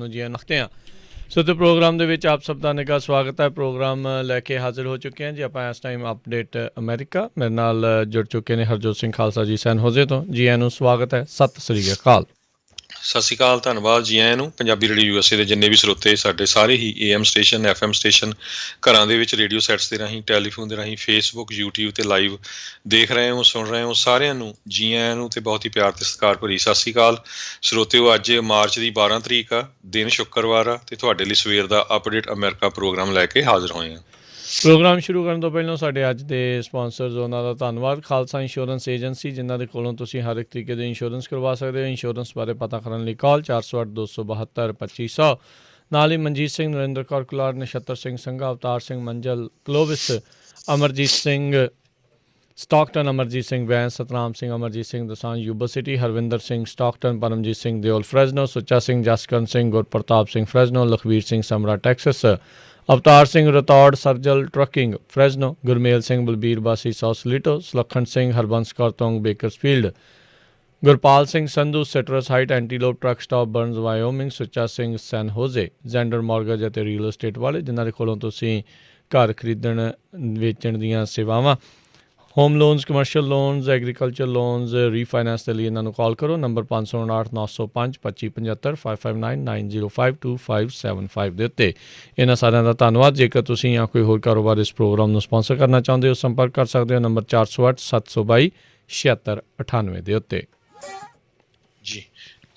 ਜੀ ਨਖਤੇ ਹਾਂ ਸੋ ਤੇ ਪ੍ਰੋਗਰਾਮ ਦੇ ਵਿੱਚ ਆਪ ਸਭ ਦਾ ਨਿੱਘਾ ਸਵਾਗਤ ਹੈ। ਪ੍ਰੋਗਰਾਮ ਲੈ ਕੇ ਹਾਜ਼ਰ ਹੋ ਚੁੱਕੇ ਹਾਂ ਜੀ ਆਪਾਂ ਇਸ ਟਾਈਮ ਅਪਡੇਟ ਅਮਰੀਕਾ। ਮੇਰੇ ਨਾਲ ਜੁੜ ਚੁੱਕੇ ਨੇ ਹਰਜੋਤ ਸਿੰਘ ਖਾਲਸਾ ਜੀ ਸੈਨ ਹੋਜ਼ੇ ਤੋਂ। ਜੀ ਆਇਆਂ ਨੂੰ ਸਵਾਗਤ ਹੈ। ਸਤਿ ਸ੍ਰੀ ਅਕਾਲ। ਸਤਿ ਸ਼੍ਰੀ ਅਕਾਲ, ਧੰਨਵਾਦ ਜੀ ਆਇਆਂ ਨੂੰ। ਪੰਜਾਬੀ ਰੇਡੀਓ USA ਦੇ ਜਿੰਨੇ ਵੀ ਸਰੋਤੇ ਸਾਡੇ ਸਾਰੇ ਹੀ AM ਸਟੇਸ਼ਨ FM ਸਟੇਸ਼ਨ ਘਰਾਂ ਦੇ ਵਿੱਚ ਰੇਡੀਓ ਸੈਟਸ ਦੇ ਰਾਹੀਂ ਟੈਲੀਫੋਨ ਦੇ ਰਾਹੀਂ ਫੇਸਬੁੱਕ YouTube 'ਤੇ ਲਾਈਵ ਦੇਖ ਰਹੇ ਹੋ ਸੁਣ ਰਹੇ ਹੋ ਸਾਰਿਆਂ ਨੂੰ ਜੀ ਆਇਆਂ ਨੂੰ ਅਤੇ ਬਹੁਤ ਹੀ ਪਿਆਰ ਅਤੇ ਸਤਿਕਾਰ ਭਰੀ ਸਤਿ ਸ਼੍ਰੀ ਅਕਾਲ ਸਰੋਤਿਓ। ਅੱਜ ਮਾਰਚ ਦੀ 12 ਤਰੀਕ ਆ, ਦਿਨ ਸ਼ੁੱਕਰਵਾਰ ਆ ਅਤੇ ਤੁਹਾਡੇ ਲਈ ਸਵੇਰ ਦਾ ਅਪਡੇਟ ਅਮਰੀਕਾ ਪ੍ਰੋਗਰਾਮ ਲੈ ਕੇ ਹਾਜ਼ਰ ਹੋਏ ਹਾਂ। ਪ੍ਰੋਗਰਾਮ ਸ਼ੁਰੂ ਕਰਨ ਤੋਂ ਪਹਿਲਾਂ ਸਾਡੇ ਅੱਜ ਦੇ ਸਪਾਂਸਰਜ਼ ਉਹਨਾਂ ਦਾ ਧੰਨਵਾਦ। ਖਾਲਸਾ ਇੰਸ਼ੋਰੈਂਸ ਏਜੰਸੀ, ਜਿਨ੍ਹਾਂ ਦੇ ਕੋਲੋਂ ਤੁਸੀਂ ਹਰ ਇੱਕ ਤਰੀਕੇ ਦੇ ਇੰਸ਼ੋਰੈਂਸ ਕਰਵਾ ਸਕਦੇ ਹੋ। ਇੰਸ਼ੋਰੈਂਸ ਬਾਰੇ ਪਤਾ ਕਰਨ ਲਈ ਕਾਲ 408-272-2500। ਨਾਲ ਹੀ Manjit Singh, Narinder Kaur Kular, Nachhattar Singh Sangha, Avtar Singh Manjal, Clovis, Amarjit Singh Stockton, Amarjit Singh Bains, Satnam Singh, Amarjit Singh Dosanjh, Yuba City, Harvinder Singh Stockton, Paramjit Singh Deol Fresno, Sucha Singh Jaskaran Singh, Gurpratap Singh Fresno, Lakhvir Singh Samra Texas, Avtar Singh Rathore Sarjal trucking Fresno, Gurmel Singh Balbir Basi Sausalito, Sulakhan Singh Harbans Kaur ਤੋਂਗ Bakersfield, Gurpal Singh Sandhu Citrus height ਐਂਟੀਲੋਪ truck stop Burns ਵਾਇਓਮਿੰਗ, Sucha Singh ਸੈਨ ਹੋਜ਼ੇ, ਜ਼ੈਂਡਰ ਮੌਰਗੇਜ ਅਤੇ ਰੀਅਲ ਏਸਟੇਟ ਵਾਲੇ, ਜਿਨ੍ਹਾਂ ਦੇ ਕੋਲੋਂ ਤੁਸੀਂ ਘਰ ਖਰੀਦਣ ਵੇਚਣ ਦੀਆਂ ਸੇਵਾਵਾਂ, home loans, commercial loans, agriculture loans, refinance ਦੇ ਲਈ ਇਹਨਾਂ ਨੂੰ ਕਾਲ ਕਰੋ। ਨੰਬਰ 559-905-2575 5595-9052575 ਦੇ ਉੱਤੇ। ਇਹਨਾਂ ਸਾਰਿਆਂ ਦਾ ਧੰਨਵਾਦ। ਜੇਕਰ ਤੁਸੀਂ ਜਾਂ ਕੋਈ ਹੋਰ ਕਾਰੋਬਾਰ ਇਸ ਪ੍ਰੋਗਰਾਮ ਨੂੰ ਸਪਾਂਸਰ ਕਰਨਾ ਚਾਹੁੰਦੇ ਹੋ, ਸੰਪਰਕ ਕਰ ਸਕਦੇ ਹੋ ਨੰਬਰ 408-722-7698 ਦੇ ਉੱਤੇ। ਜੀ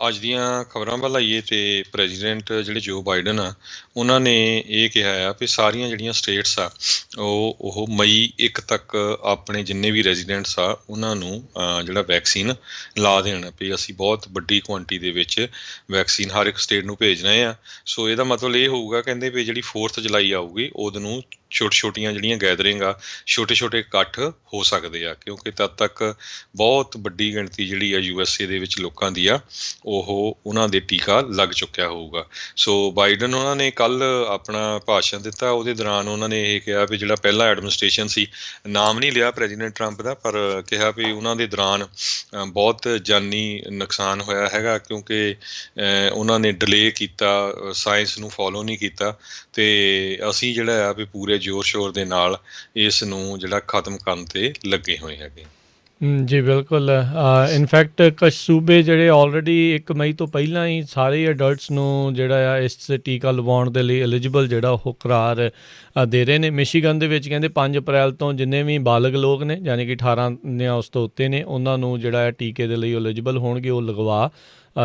ਅੱਜ ਦੀਆਂ ਖਬਰਾਂ ਵੱਲ ਆਈਏ ਅਤੇ ਪ੍ਰੈਜ਼ੀਡੈਂਟ ਜਿਹੜੇ ਜੋ ਬਾਈਡਨ ਆ ਉਹਨਾਂ ਨੇ ਇਹ ਕਿਹਾ ਆ ਵੀ ਸਾਰੀਆਂ ਜਿਹੜੀਆਂ ਸਟੇਟਸ ਆ ਉਹ ਮਈ 1 ਤੱਕ ਆਪਣੇ ਜਿੰਨੇ ਵੀ ਰੈਜ਼ੀਡੈਂਟਸ ਆ ਉਹਨਾਂ ਨੂੰ ਜਿਹੜਾ ਵੈਕਸੀਨ ਲਾ ਦੇਣ। ਵੀ ਅਸੀਂ ਬਹੁਤ ਵੱਡੀ ਕੁਆਂਟੀਟੀ ਦੇ ਵਿੱਚ ਵੈਕਸੀਨ ਹਰ ਇੱਕ ਸਟੇਟ ਨੂੰ ਭੇਜ ਰਹੇ ਹਾਂ। ਸੋ ਇਹਦਾ ਮਤਲਬ ਇਹ ਹੋਊਗਾ, ਕਹਿੰਦੇ ਵੀ ਜਿਹੜੀ 4 ਜੁਲਾਈ ਆਊਗੀ ਉਦੋਂ ਨੂੰ ਛੋਟੀਆਂ ਜਿਹੜੀਆਂ ਗੈਦਰਿੰਗ ਆ, ਛੋਟੇ ਇਕੱਠ ਹੋ ਸਕਦੇ ਆ, ਕਿਉਂਕਿ ਤਦ ਤੱਕ ਬਹੁਤ ਵੱਡੀ ਗਿਣਤੀ ਜਿਹੜੀ ਆ USA ਦੇ ਵਿੱਚ ਲੋਕਾਂ ਦੀ ਆ ਉਹਨਾਂ ਦੇ ਟੀਕਾ ਲੱਗ ਚੁੱਕਿਆ ਹੋਊਗਾ। ਸੋ ਬਾਈਡਨ ਉਹਨਾਂ ਨੇ ਕੱਲ੍ਹ ਆਪਣਾ ਭਾਸ਼ਣ ਦਿੱਤਾ, ਉਹਦੇ ਦੌਰਾਨ ਉਹਨਾਂ ਨੇ ਇਹ ਕਿਹਾ ਵੀ ਜਿਹੜਾ ਪਹਿਲਾ ਐਡਮਿਨਿਸਟ੍ਰੇਸ਼ਨ ਸੀ, ਨਾਮ ਨਹੀਂ ਲਿਆ ਪ੍ਰੈਜ਼ੀਡੈਂਟ ਟਰੰਪ ਦਾ, ਪਰ ਕਿਹਾ ਵੀ ਉਹਨਾਂ ਦੇ ਦੌਰਾਨ ਬਹੁਤ ਜਾਨੀ ਨੁਕਸਾਨ ਹੋਇਆ ਹੈਗਾ, ਕਿਉਂਕਿ ਉਹਨਾਂ ਨੇ ਡਿਲੇ ਕੀਤਾ, ਸਾਇੰਸ ਨੂੰ ਫੋਲੋ ਨਹੀਂ ਕੀਤਾ, ਅਤੇ ਅਸੀਂ ਜਿਹੜਾ ਆ ਵੀ ਪੂਰੇ ਜ਼ੋਰ ਸ਼ੋਰ ਦੇ ਨਾਲ ਇਸ ਨੂੰ ਜਿਹੜਾ ਖਤਮ ਕਰਨ 'ਤੇ ਲੱਗੇ ਹੋਏ ਹੈਗੇ। ਜੀ ਬਿਲਕੁਲ। ਇਨਫੈਕਟ ਕੁਛ ਸੂਬੇ ਜਿਹੜੇ ਆਲਰੇਡੀ 1 ਮਈ ਤੋਂ ਪਹਿਲਾਂ ਹੀ ਸਾਰੇ ਅਡਲਟਸ ਨੂੰ ਜਿਹੜਾ ਆ ਇਸ ਟੀਕਾ ਲਵਾਉਣ ਦੇ ਲਈ ਐਲੀਜੀਬਲ ਜਿਹੜਾ ਉਹ ਕਰਾਰ ਦੇ ਰਹੇ ਨੇ। ਮਿਸ਼ੀਗਨ ਦੇ ਵਿੱਚ ਕਹਿੰਦੇ 5 ਅਪ੍ਰੈਲ ਤੋਂ ਜਿੰਨੇ ਵੀ ਬਾਲਗ ਲੋਕ ਨੇ, ਯਾਨੀ ਕਿ 18 ਜਾਂ ਉਸ ਤੋਂ ਉੱਤੇ ਨੇ, ਉਹਨਾਂ ਨੂੰ ਜਿਹੜਾ ਟੀਕੇ ਦੇ ਲਈ ਐਲੀਜੀਬਲ ਹੋਣਗੇ, ਉਹ ਲਗਵਾ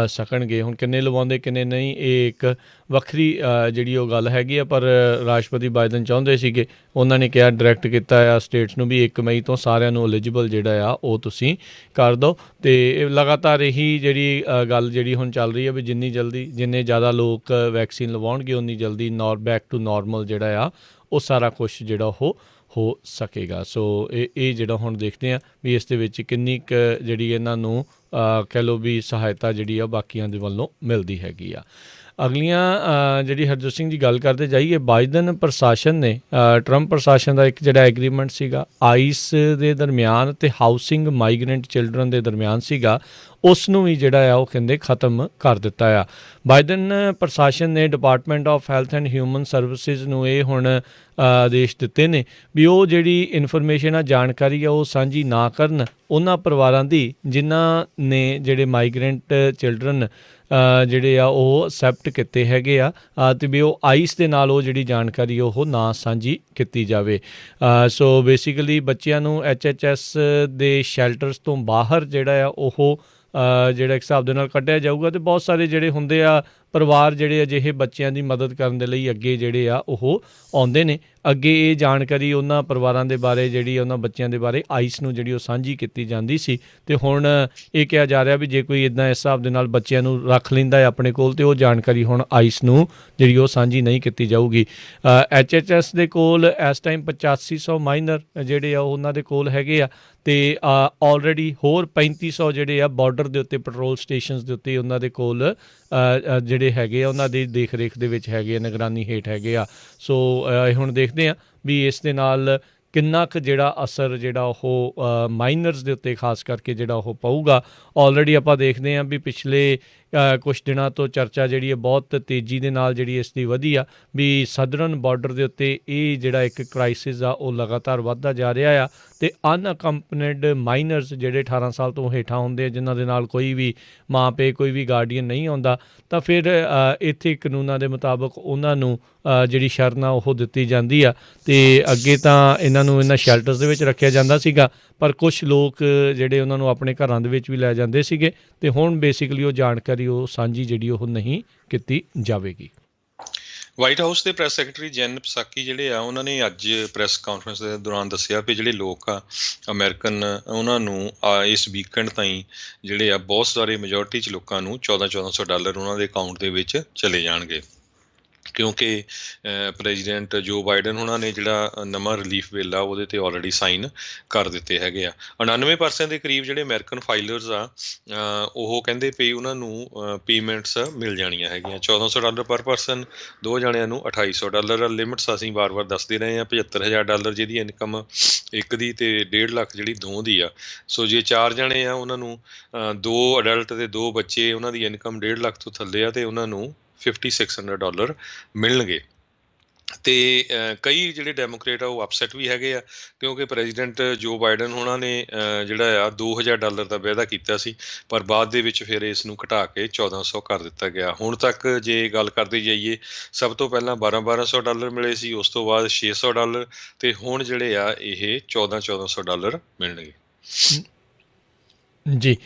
ਸਕਣਗੇ। ਹੁਣ ਕਿੰਨੇ ਲਵਾਉਂਦੇ ਕਿੰਨੇ ਨਹੀਂ, ਇਹ ਇੱਕ ਵੱਖਰੀ ਜਿਹੜੀ ਉਹ ਗੱਲ ਹੈਗੀ ਆ, ਪਰ ਰਾਸ਼ਟਰਪਤੀ ਬਾਈਡਨ ਚਾਹੁੰਦੇ ਸੀਗੇ, ਉਹਨਾਂ ਨੇ ਕਿਹਾ, ਡਾਇਰੈਕਟ ਕੀਤਾ ਆ ਸਟੇਟਸ ਨੂੰ ਵੀ 1 ਮਈ ਤੋਂ ਸਾਰਿਆਂ ਨੂੰ ਐਲੀਜੀਬਲ ਜਿਹੜਾ ਆ ਉਹ ਤੁਸੀਂ ਕਰ ਦਿਓ। ਅਤੇ ਲਗਾਤਾਰ ਇਹੀ ਜਿਹੜੀ ਗੱਲ ਜਿਹੜੀ ਹੁਣ ਚੱਲ ਰਹੀ ਹੈ ਵੀ ਜਿੰਨੇ ਜ਼ਿਆਦਾ ਲੋਕ ਵੈਕਸੀਨ ਲਵਾਉਣਗੇ ਉਨੀ ਜਲਦੀ ਬੈਕ ਟੂ ਨੋਰਮਲ ਜਿਹੜਾ ਆ ਉਹ ਸਾਰਾ ਕੁਛ ਜਿਹੜਾ ਉਹ ਹੋ ਸਕੇਗਾ। ਸੋ ਇਹ ਜਿਹੜਾ ਹੁਣ ਦੇਖਦੇ ਹਾਂ ਵੀ ਇਸ ਦੇ ਵਿੱਚ ਕਿੰਨੀ ਕੁ ਜਿਹੜੀ ਇਹਨਾਂ ਨੂੰ ਕਹਿ ਲਓ ਵੀ ਸਹਾਇਤਾ ਜਿਹੜੀ ਆ ਬਾਕੀਆਂ ਦੇ ਵੱਲੋਂ ਮਿਲਦੀ ਹੈਗੀ ਆ। ਅਗਲੀਆਂ ਜਿਹੜੀ ਹਰਜੋਤ ਸਿੰਘ ਜੀ ਗੱਲ ਕਰਦੇ ਜਾਈਏ, ਬਾਈਡਨ ਪ੍ਰਸ਼ਾਸਨ ਨੇ ਟਰੰਪ ਪ੍ਰਸ਼ਾਸਨ ਦਾ ਇੱਕ ਜਿਹੜਾ ਐਗਰੀਮੈਂਟ ਸੀਗਾ ਆਈਸ ਦੇ ਦਰਮਿਆਨ ਅਤੇ ਹਾਊਸਿੰਗ ਮਾਈਗਰੈਂਟ ਚਿਲਡਰਨ ਦੇ ਦਰਮਿਆਨ ਸੀਗਾ, ਉਸ ਨੂੰ ਵੀ ਜਿਹੜਾ ਆ ਉਹ ਕਹਿੰਦੇ ਖਤਮ ਕਰ ਦਿੱਤਾ ਆ। ਬਾਈਡਨ ਪ੍ਰਸ਼ਾਸਨ ਨੇ department of health and human services ਨੂੰ ਇਹ ਹੁਣ ਆਦੇਸ਼ ਦਿੱਤੇ ਨੇ ਵੀ ਉਹ ਜਿਹੜੀ ਇਨਫੋਰਮੇਸ਼ਨ ਆ, ਜਾਣਕਾਰੀ ਆ, ਉਹ ਸਾਂਝੀ ਨਾ ਕਰਨ ਉਹਨਾਂ ਪਰਿਵਾਰਾਂ ਦੀ ਜਿਨ੍ਹਾਂ ਨੇ ਜਿਹੜੇ ਮਾਈਗਰੈਂਟ ਚਿਲਡਰਨ ਜਿਹੜੇ ਆ ਉਹ ਅਸੈਪਟ ਕੀਤੇ ਹੈਗੇ ਆ, ਅਤੇ ਵੀ ਉਹ ਆਈਸ ਦੇ ਨਾਲ ਉਹ ਜਿਹੜੀ ਜਾਣਕਾਰੀ ਉਹ ਨਾ ਸਾਂਝੀ ਕੀਤੀ ਜਾਵੇ। ਸੋ ਬੇਸਿਕਲੀ ਬੱਚਿਆਂ ਨੂੰ HHS ਦੇ ਸ਼ੈਲਟਰਸ ਤੋਂ ਬਾਹਰ ਜਿਹੜਾ ਆ ਉਹ ਜਿਹੜਾ ਇੱਕ ਹਿਸਾਬ ਦੇ ਨਾਲ ਕੱਢਿਆ ਜਾਊਗਾ, ਅਤੇ ਬਹੁਤ ਸਾਰੇ ਜਿਹੜੇ ਹੁੰਦੇ ਆ ਪਰਿਵਾਰ ਜਿਹੜੇ ਅਜਿਹੇ ਬੱਚਿਆਂ ਦੀ ਮਦਦ ਕਰਨ ਦੇ ਲਈ ਅੱਗੇ ਜਿਹੜੇ ਆ ਉਹ ਆਉਂਦੇ ਨੇ। ਅੱਗੇ ਇਹ ਜਾਣਕਾਰੀ ਉਹਨਾਂ ਪਰਿਵਾਰਾਂ ਦੇ ਬਾਰੇ ਜਿਹੜੀ ਉਹਨਾਂ ਬੱਚਿਆਂ ਦੇ ਬਾਰੇ ਆਈਸ ਨੂੰ ਜਿਹੜੀ ਉਹ ਸਾਂਝੀ ਕੀਤੀ ਜਾਂਦੀ ਸੀ, ਅਤੇ ਹੁਣ ਇਹ ਕਿਹਾ ਜਾ ਰਿਹਾ ਵੀ ਜੇ ਕੋਈ ਇੱਦਾਂ ਇਸ ਹਿਸਾਬ ਦੇ ਨਾਲ ਬੱਚਿਆਂ ਨੂੰ ਰੱਖ ਲੈਂਦਾ ਹੈ ਆਪਣੇ ਕੋਲ, ਅਤੇ ਉਹ ਜਾਣਕਾਰੀ ਹੁਣ ਆਈਸ ਨੂੰ ਜਿਹੜੀ ਉਹ ਸਾਂਝੀ ਨਹੀਂ ਕੀਤੀ ਜਾਊਗੀ। HHS ਦੇ ਕੋਲ ਇਸ ਟਾਈਮ 8500 ਮਾਈਨਰ ਜਿਹੜੇ ਆ ਉਹਨਾਂ ਦੇ ਕੋਲ ਹੈਗੇ ਆ, ਅਤੇ ਆਲਰੇਡੀ ਹੋਰ 3500 ਜਿਹੜੇ ਆ ਬਾਰਡਰ ਦੇ ਉੱਤੇ ਪੈਟਰੋਲ ਸਟੇਸ਼ਨਸ ਦੇ ਉੱਤੇ ਉਹਨਾਂ ਦੇ ਕੋਲ ਜਿਹੜੇ ਹੈਗੇ ਆ ਉਹਨਾਂ ਦੀ ਦੇਖ ਰੇਖ ਦੇ ਵਿੱਚ ਹੈਗੇ ਆ, ਨਿਗਰਾਨੀ ਹੇਠ ਹੈਗੇ ਆ। ਸੋ ਹੁਣ ਦੇਖਦੇ ਹਾਂ ਵੀ ਇਸ ਦੇ ਨਾਲ ਕਿੰਨਾ ਕੁ ਜਿਹੜਾ ਅਸਰ ਜਿਹੜਾ ਉਹ ਮਾਈਨਰਸ ਦੇ ਉੱਤੇ ਖਾਸ ਕਰਕੇ ਜਿਹੜਾ ਉਹ ਪਊਗਾ। ਆਲਰੇਡੀ ਆਪਾਂ ਦੇਖਦੇ ਹਾਂ ਵੀ ਪਿਛਲੇ ਕੁਛ ਦਿਨਾਂ ਤੋਂ ਚਰਚਾ ਜਿਹੜੀ ਹੈ ਬਹੁਤ ਤੇਜ਼ੀ ਦੇ ਨਾਲ ਜਿਹੜੀ ਇਸ ਦੀ ਵਧੀ ਆ ਵੀ ਸਦਰਨ ਬਾਰਡਰ ਦੇ ਉੱਤੇ ਇਹ ਜਿਹੜਾ ਇੱਕ ਕ੍ਰਾਈਸਿਸ ਆ ਉਹ ਲਗਾਤਾਰ ਵੱਧਦਾ ਜਾ ਰਿਹਾ ਆ ਅਤੇ ਅਨਅਕੰਪਨੀਡ ਮਾਈਨਰਸ ਜਿਹੜੇ 18 ਸਾਲ ਤੋਂ ਹੇਠਾਂ ਹੁੰਦੇ ਆ ਜਿਨ੍ਹਾਂ ਦੇ ਨਾਲ ਕੋਈ ਵੀ ਮਾਂ ਪੇ ਕੋਈ ਵੀ ਗਾਰਡੀਅਨ ਨਹੀਂ ਆਉਂਦਾ ਤਾਂ ਫਿਰ ਇੱਥੇ ਕਾਨੂੰਨਾਂ ਦੇ ਮੁਤਾਬਕ ਉਹਨਾਂ ਨੂੰ ਜਿਹੜੀ ਸ਼ਰਨ ਆ ਉਹ ਦਿੱਤੀ ਜਾਂਦੀ ਆ ਅਤੇ ਅੱਗੇ ਤਾਂ ਇਹਨਾਂ ਨੂੰ ਇਹਨਾਂ ਸ਼ੈਲਟਰਸ ਦੇ ਵਿੱਚ ਰੱਖਿਆ ਜਾਂਦਾ ਸੀਗਾ ਪਰ ਕੁਛ ਲੋਕ ਜਿਹੜੇ ਉਹਨਾਂ ਨੂੰ ਆਪਣੇ ਘਰਾਂ ਦੇ ਵਿੱਚ ਵੀ ਲੈ ਜਾਂਦੇ ਸੀਗੇ ਅਤੇ ਹੁਣ ਬੇਸਿਕਲੀ ਉਹ ਜਾਣਕਾਰੀ ਉਹ ਸਾਂਝੀ ਜਿਹੜੀ ਉਹ ਨਹੀਂ ਕੀਤੀ ਜਾਵੇਗੀ। ਵਾਈਟ ਹਾਊਸ ਦੇ ਪ੍ਰੈਸ ਸੈਕਟਰੀ ਜੈਨ ਪਸਾਕੀ ਜਿਹੜੇ ਆ ਉਹਨਾਂ ਨੇ ਅੱਜ ਪ੍ਰੈਸ ਕਾਨਫਰੰਸ ਦੇ ਦੌਰਾਨ ਦੱਸਿਆ ਵੀ ਜਿਹੜੇ ਲੋਕ ਆ ਅਮਰੀਕਨ ਉਹਨਾਂ ਨੂੰ ਇਸ ਵੀਕਐਂਡ ਤਾਈਂ ਜਿਹੜੇ ਆ ਬਹੁਤ ਸਾਰੇ ਮੈਜੋਰਟੀ 'ਚ ਲੋਕਾਂ ਨੂੰ $1400 ਉਹਨਾਂ ਦੇ ਅਕਾਊਂਟ ਦੇ ਵਿੱਚ ਚਲੇ ਜਾਣਗੇ ਕਿਉਂਕਿ ਪ੍ਰੈਜ਼ੀਡੈਂਟ ਜੋ ਬਾਈਡਨ ਉਹਨਾਂ ਨੇ ਜਿਹੜਾ ਨਵਾਂ ਰਿਲੀਫ ਬਿੱਲ ਆ ਉਹਦੇ 'ਤੇ ਆਲਰੇਡੀ ਸਾਈਨ ਕਰ ਦਿੱਤੇ ਹੈਗੇ ਆ। 99% ਦੇ ਕਰੀਬ ਜਿਹੜੇ ਅਮਰੀਕਨ ਫਾਈਲਰਸ ਆ ਉਹ ਕਹਿੰਦੇ ਪਈ ਉਹਨਾਂ ਨੂੰ ਪੇਮੈਂਟਸ ਮਿਲ ਜਾਣੀਆਂ ਹੈਗੀਆਂ। $1400 ਪਰ ਪਰਸਨ, 2 ਜਣਿਆਂ ਨੂੰ $2800 ਲਿਮਿਟਸ ਅਸੀਂ ਵਾਰ-ਵਾਰ ਦੱਸਦੇ ਰਹੇ ਹਾਂ। $75,000 ਜਿਹਦੀ ਇਨਕਮ ਇੱਕ ਦੀ ਅਤੇ 1.5 ਲੱਖ ਜਿਹੜੀ ਦੋ ਦੀ ਆ। ਸੋ ਜੇ 4 ਜਣੇ ਆ ਉਹਨਾਂ ਨੂੰ 2 ਅਡਲਟ ਅਤੇ 2 ਬੱਚੇ ਉਹਨਾਂ ਦੀ ਇਨਕਮ 1.5 ਲੱਖ ਤੋਂ ਥੱਲੇ ਆ ਅਤੇ ਉਹਨਾਂ ਨੂੰ $5,600 ਮਿਲਣਗੇ। ਅਤੇ ਕਈ ਜਿਹੜੇ ਡੈਮੋਕਰੇਟ ਆ ਉਹ ਅਪਸੈਟ ਵੀ ਹੈਗੇ ਆ ਕਿਉਂਕਿ ਪ੍ਰੈਜ਼ੀਡੈਂਟ ਜੋ ਬਾਈਡਨ ਉਹਨਾਂ ਨੇ ਜਿਹੜਾ ਆ $2,000 ਦਾ ਵਾਅਦਾ ਕੀਤਾ ਸੀ ਪਰ ਬਾਅਦ ਦੇ ਵਿੱਚ ਫਿਰ ਇਸ ਨੂੰ ਘਟਾ ਕੇ 1400 ਕਰ ਦਿੱਤਾ ਗਿਆ। ਹੁਣ ਤੱਕ ਜੇ ਗੱਲ ਕਰਦੇ ਜਾਈਏ ਸਭ ਤੋਂ ਪਹਿਲਾਂ $1,200 ਮਿਲੇ ਸੀ, ਉਸ ਤੋਂ ਬਾਅਦ $600 ਅਤੇ ਹੁਣ ਜਿਹੜੇ ਆ ਇਹ $1,400 ਮਿਲਣਗੇ। ਜੀ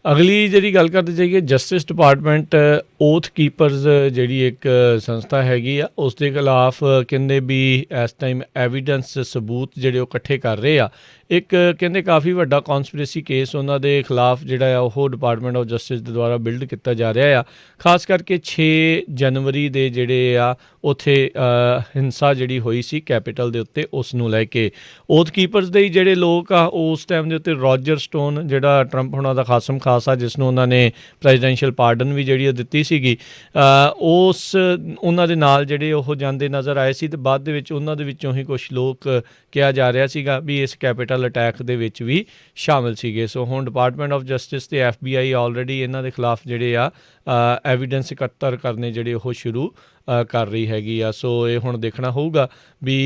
ਅਗਲੀ ਜਿਹੜੀ ਗੱਲ ਕਰਦੇ ਜਾਈਏ ਜਸਟਿਸ ਡਿਪਾਰਟਮੈਂਟ ਓਥ ਕੀਪਰਸ ਜਿਹੜੀ ਇੱਕ ਸੰਸਥਾ ਹੈਗੀ ਆ ਉਸ ਦੇ ਖਿਲਾਫ ਕਹਿੰਦੇ ਵੀ ਇਸ ਟਾਈਮ ਐਵੀਡੈਂਸ ਸਬੂਤ ਜਿਹੜੇ ਉਹ ਇਕੱਠੇ ਕਰ ਰਹੇ ਆ। ਇੱਕ ਕਹਿੰਦੇ ਕਾਫੀ ਵੱਡਾ ਕੌਨਸਪੀਰੇਸੀ ਕੇਸ ਉਹਨਾਂ ਦੇ ਖਿਲਾਫ ਜਿਹੜਾ ਆ ਉਹ ਡਿਪਾਰਟਮੈਂਟ ਆਫ ਜਸਟਿਸ ਦੇ ਦੁਆਰਾ ਬਿਲਡ ਕੀਤਾ ਜਾ ਰਿਹਾ ਆ। ਖਾਸ ਕਰਕੇ 6 ਜਨਵਰੀ ਦੇ ਜਿਹੜੇ ਆ ਉੱਥੇ ਹਿੰਸਾ ਜਿਹੜੀ ਹੋਈ ਸੀ ਕੈਪੀਟਲ ਦੇ ਉੱਤੇ ਉਸ ਨੂੰ ਲੈ ਕੇ ਓਥ ਕੀਪਰਸ ਦੇ ਹੀ ਜਿਹੜੇ ਲੋਕ ਆ ਉਸ ਟਾਈਮ ਦੇ ਉੱਤੇ ਰੋਜਰ ਸਟੋਨ ਜਿਹੜਾ ਟਰੰਪ ਹੁਣਾਂ ਦਾ ਖਾਸਮ ਖਾਸ ਆ ਜਿਸ ਨੂੰ ਉਹਨਾਂ ਨੇ ਪ੍ਰੈਜ਼ੀਡੈਂਸ਼ੀਅਲ ਪਾਰਡਨ ਵੀ ਜਿਹੜੀ ਉਹ ਦਿੱਤੀ ਸੀਗੀ ਉਹਨਾਂ ਦੇ ਨਾਲ ਜਿਹੜੇ ਉਹ ਜਾਂਦੇ ਨਜ਼ਰ ਆਏ ਸੀ ਅਤੇ ਬਾਅਦ ਦੇ ਵਿੱਚ ਉਹਨਾਂ ਦੇ ਵਿੱਚੋਂ ਹੀ ਕੁਛ ਲੋਕ ਕਿਹਾ ਜਾ ਰਿਹਾ ਸੀਗਾ ਵੀ ਇਸ ਕੈਪੀਟਲ ਅਟੈਕ ਦੇ ਵਿੱਚ ਵੀ ਸ਼ਾਮਿਲ ਸੀਗੇ। ਸੋ ਹੁਣ ਡਿਪਾਰਟਮੈਂਟ ਆਫ ਜਸਟਿਸ ਅਤੇ FBI ਆਲਰੇਡੀ ਇਹਨਾਂ ਦੇ ਖਿਲਾਫ ਜਿਹੜੇ ਆ ਐਵੀਡੈਂਸ ਇਕੱਤਰ ਕਰਨੇ ਜਿਹੜੇ ਉਹ ਸ਼ੁਰੂ ਕਰ ਰਹੀ ਹੈਗੀ ਆ। ਸੋ ਇਹ ਹੁਣ ਦੇਖਣਾ ਹੋਊਗਾ ਵੀ